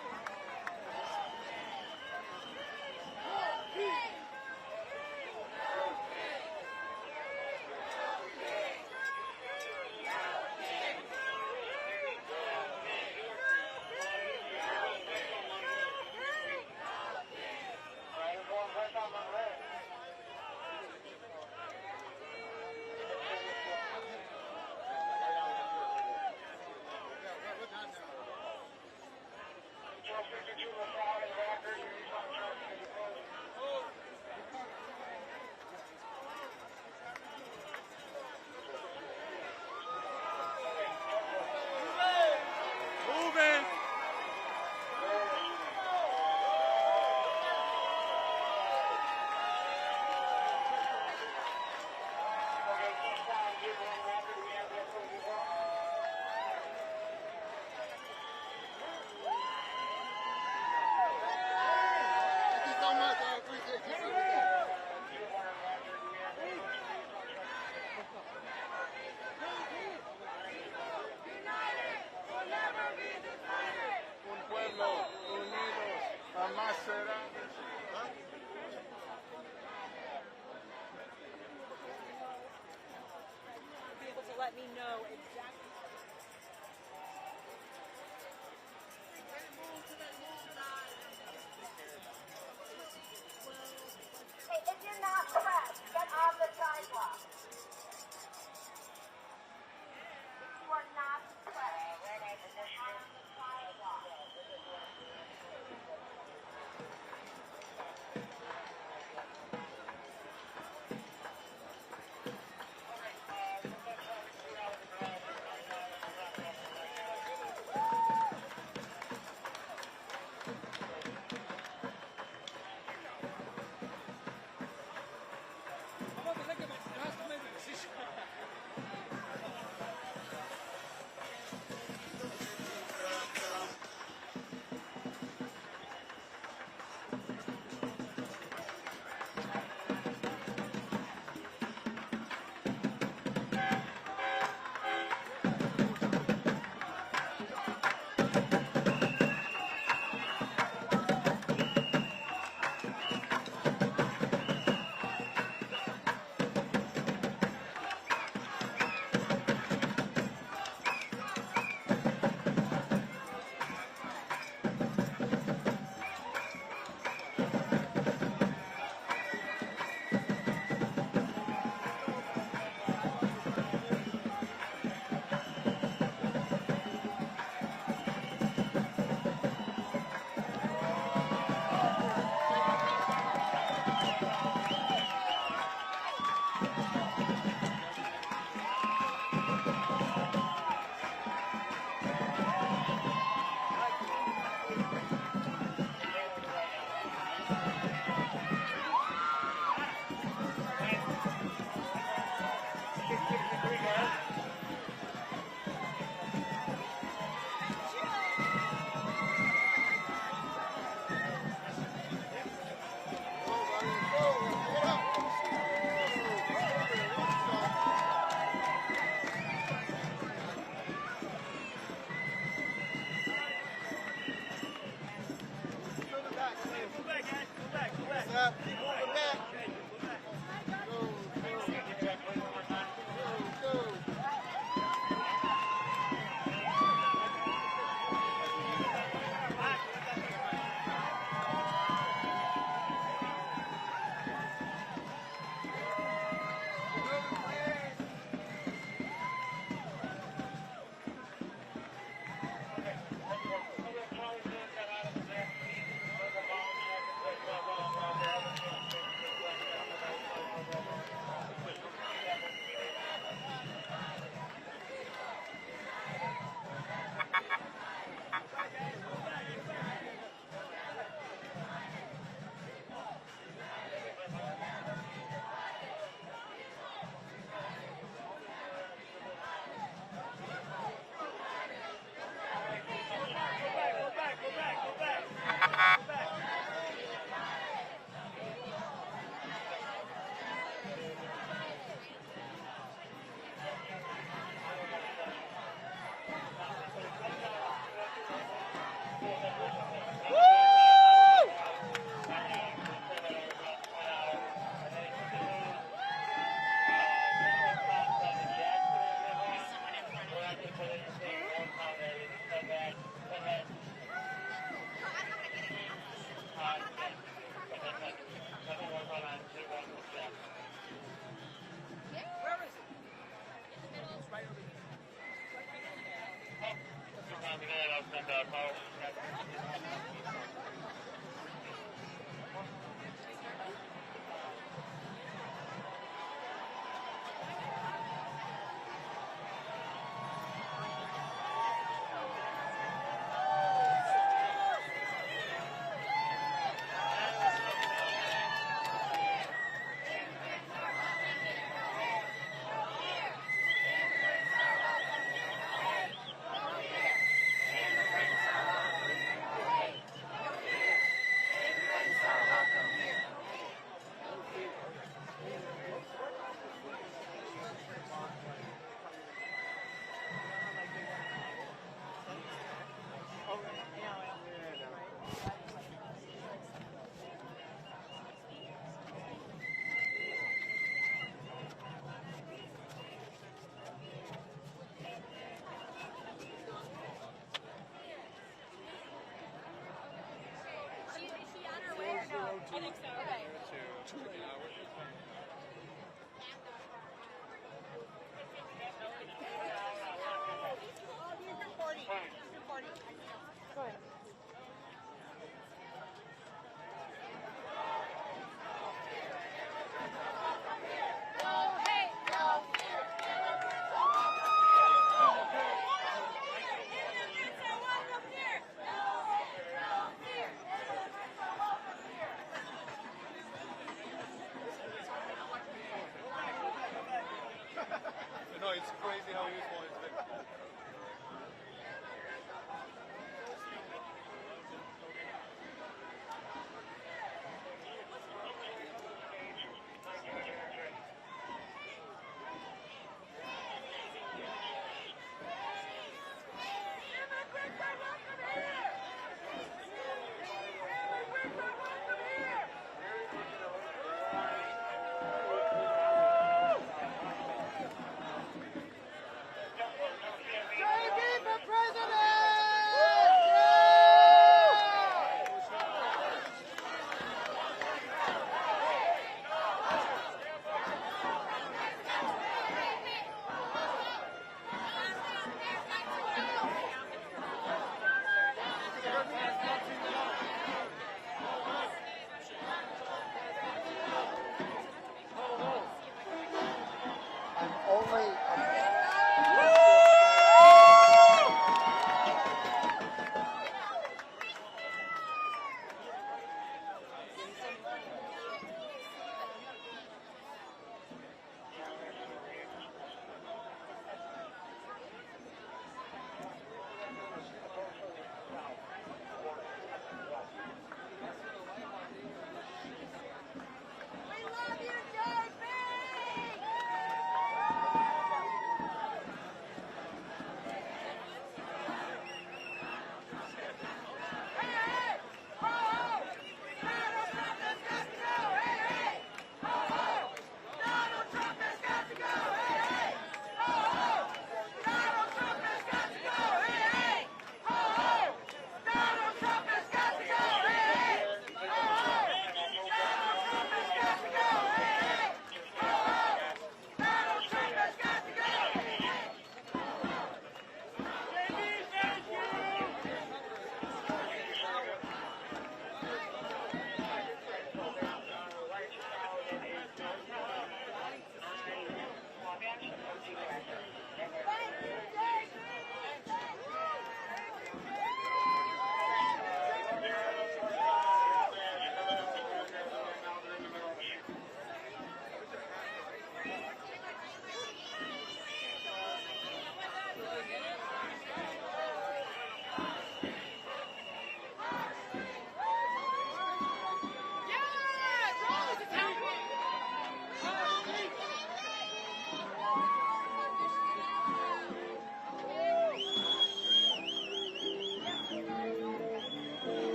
Be able to let me know exactly. Hey, if you're not pressed, get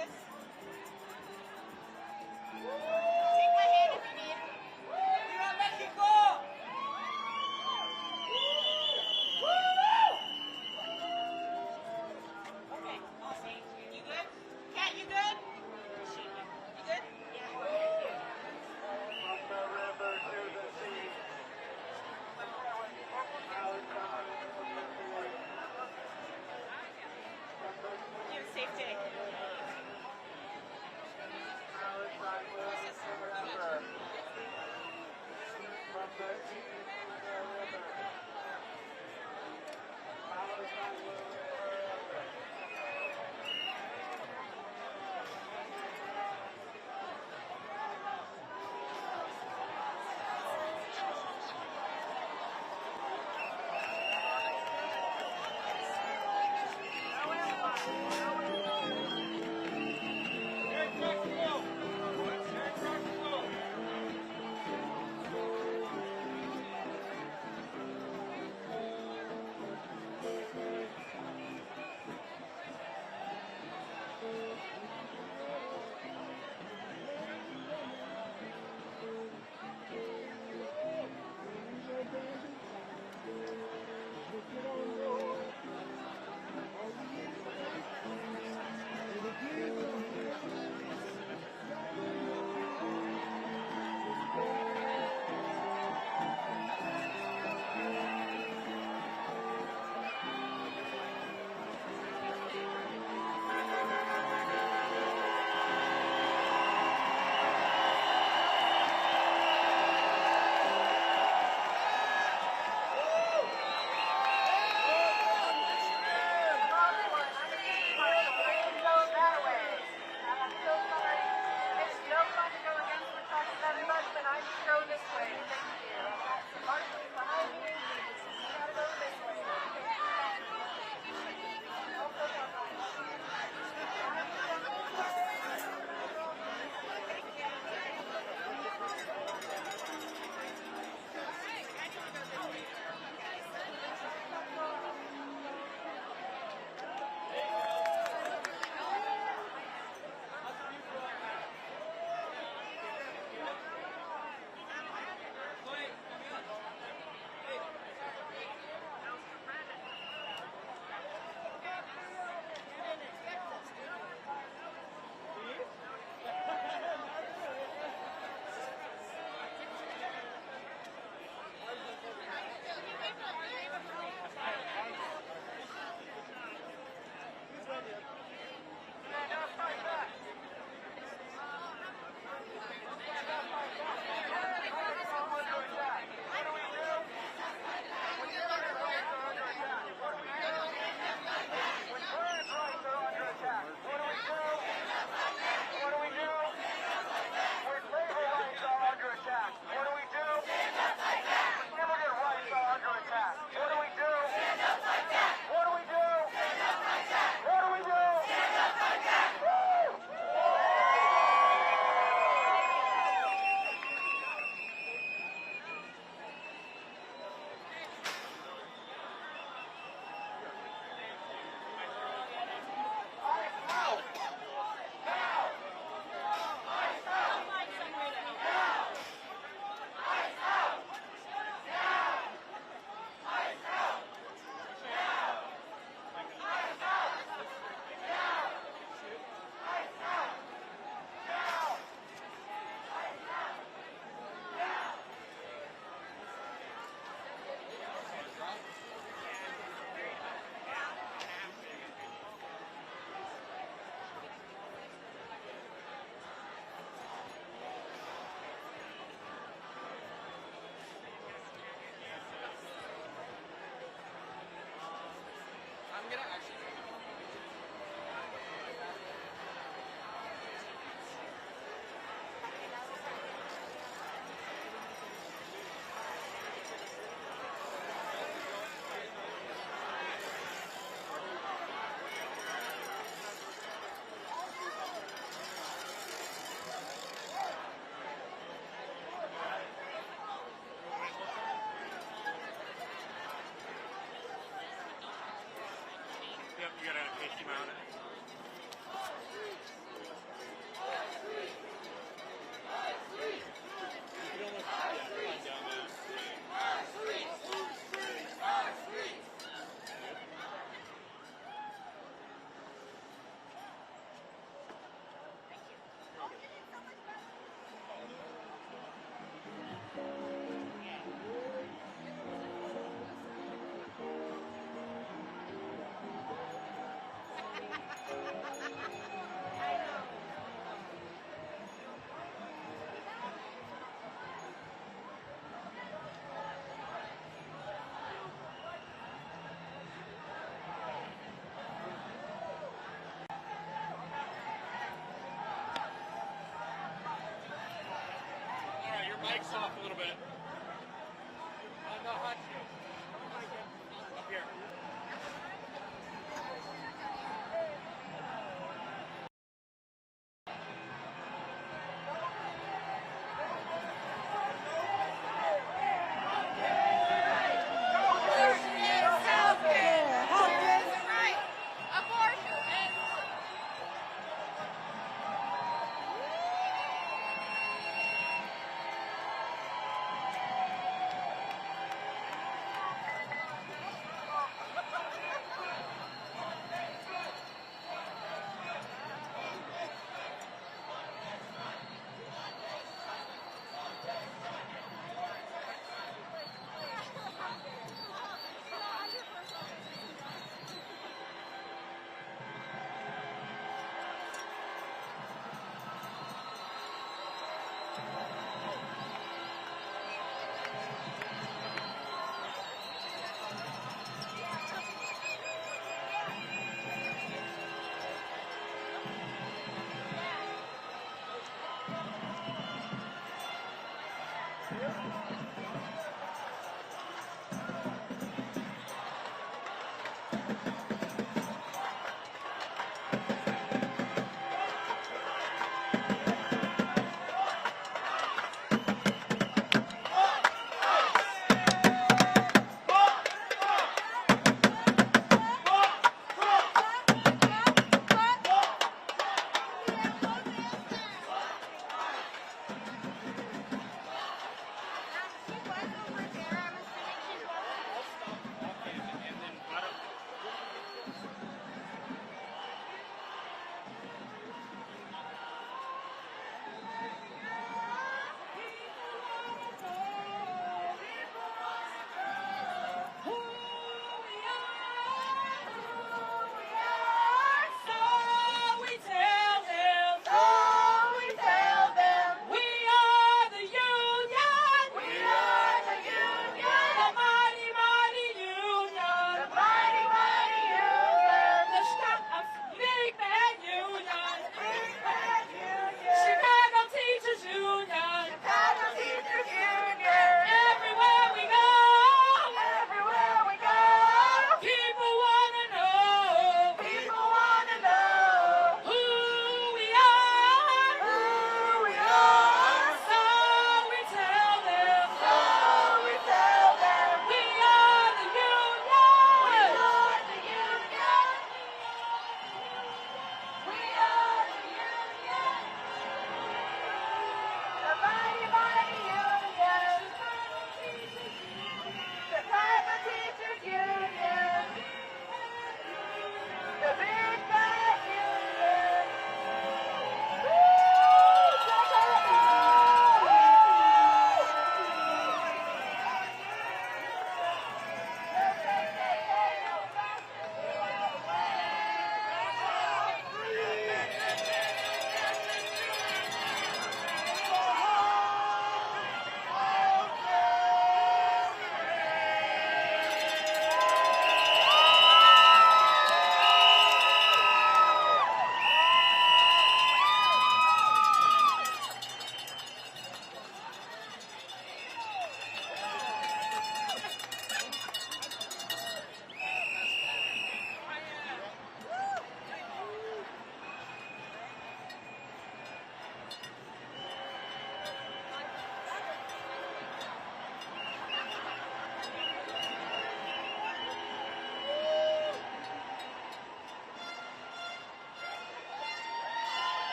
Texas. Take my hand if you need. Viva Mexico! Okay, awesome. You good? Kat, you good? You good? You have a safe day. takes off a little bit. No, hot shoe. Up here.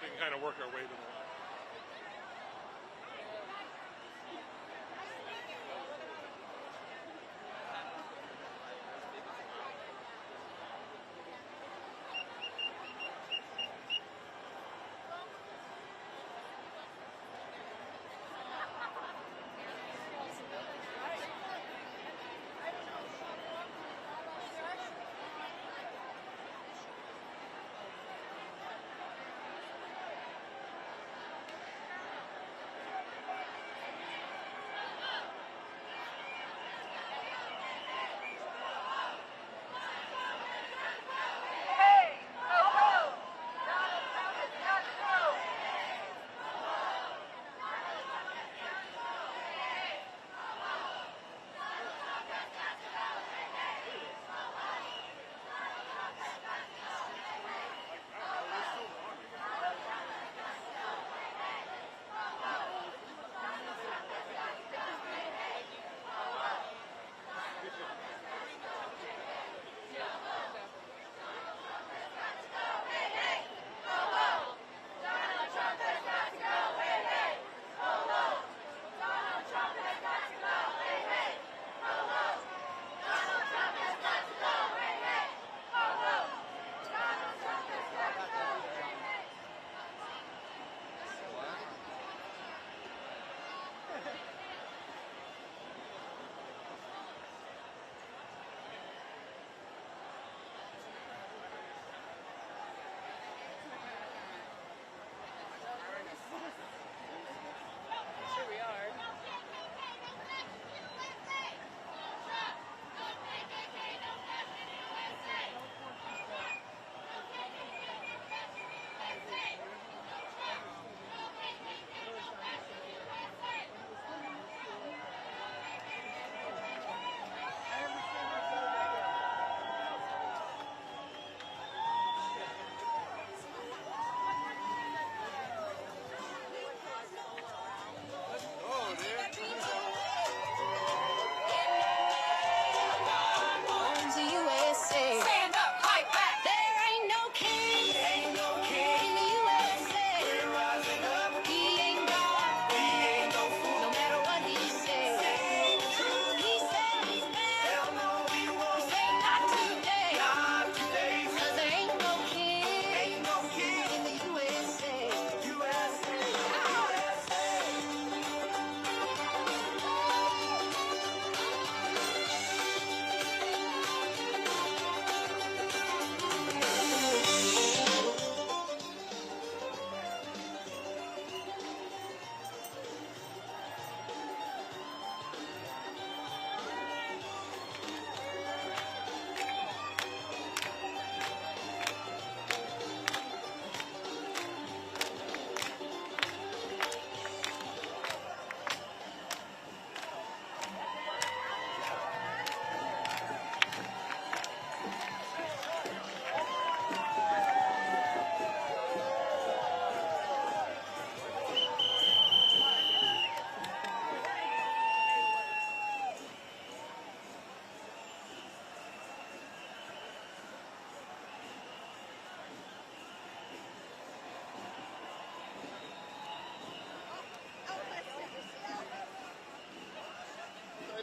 We can kind of work our way to that.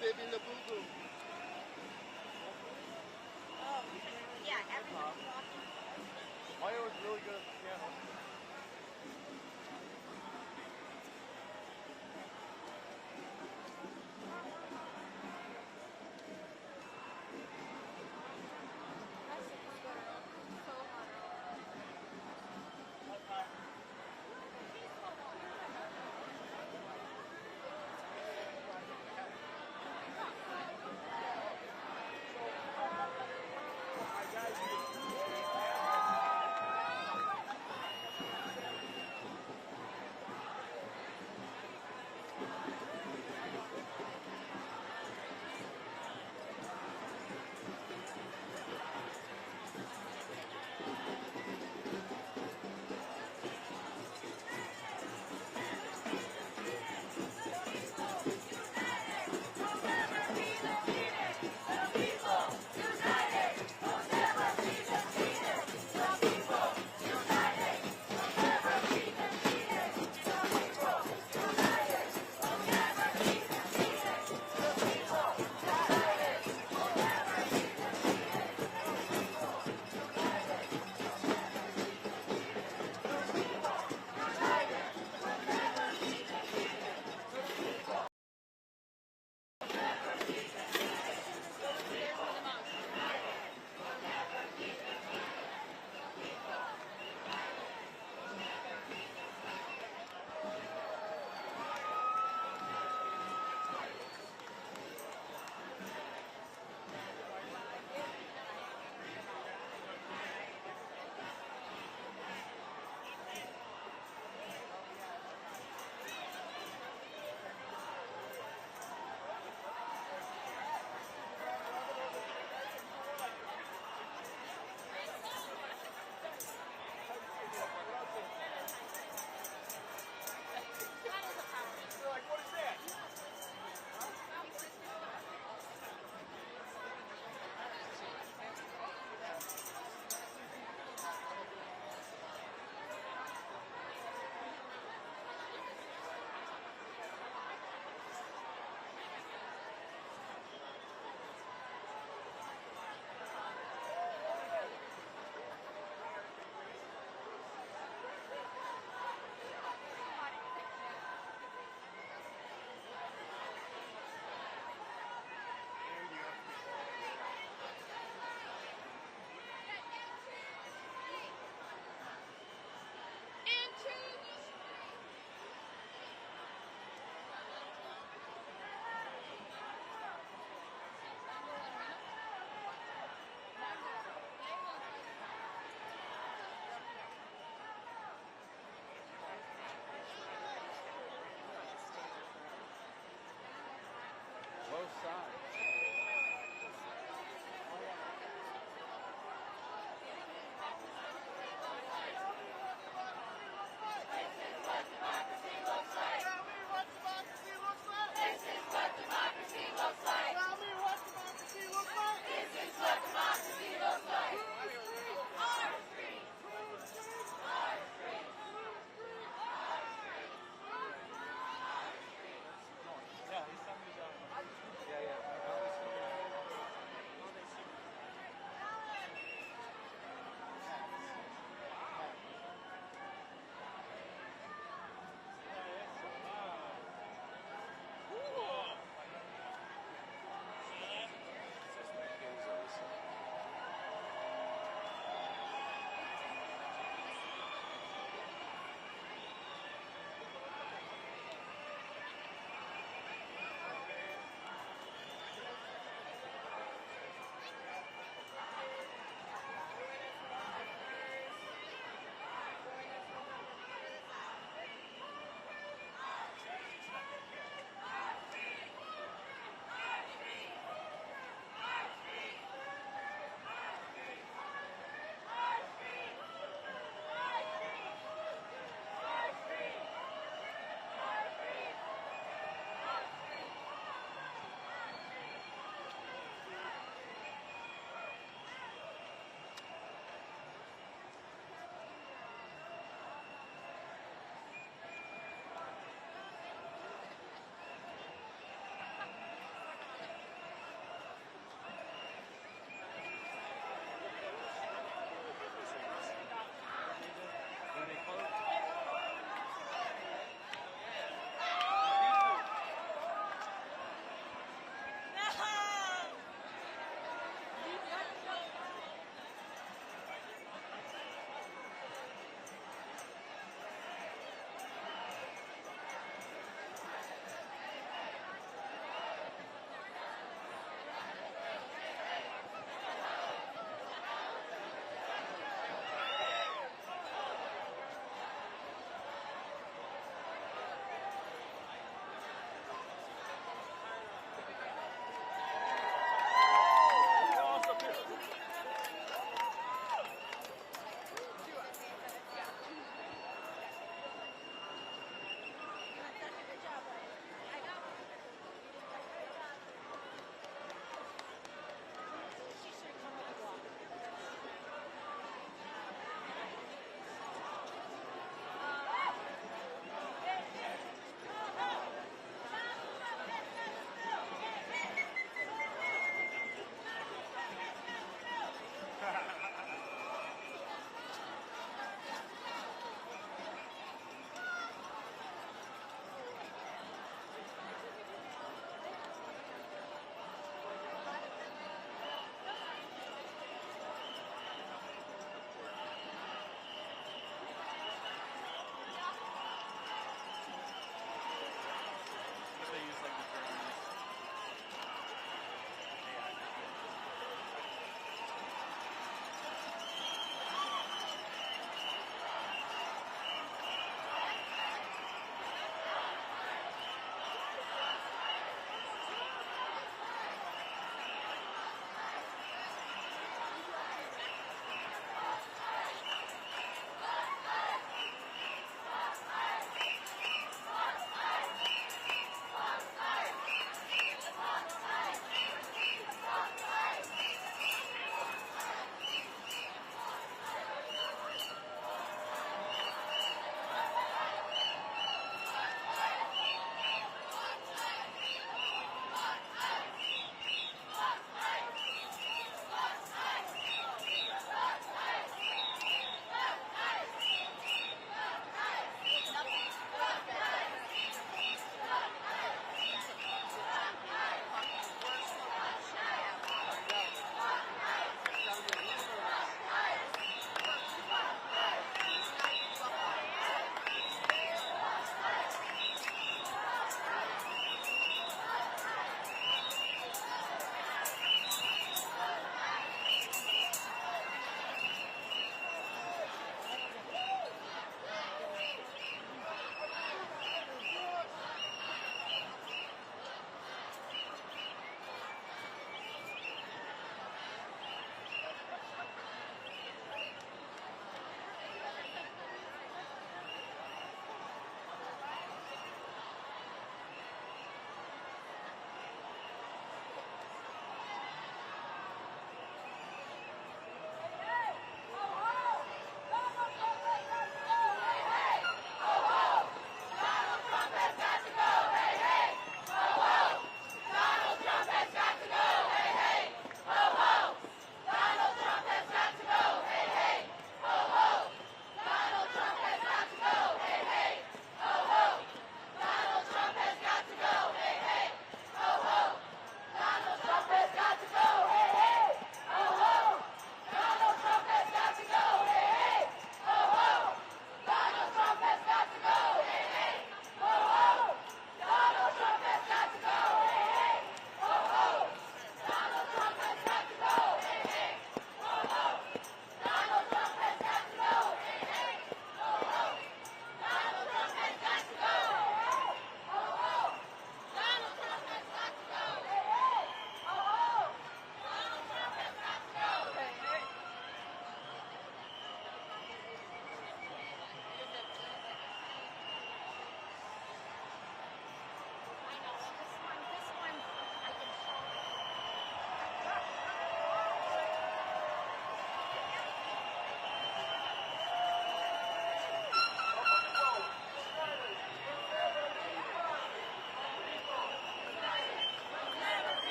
baby in the boo-boo. Oh, yeah, everyone's Maya was really good at the piano.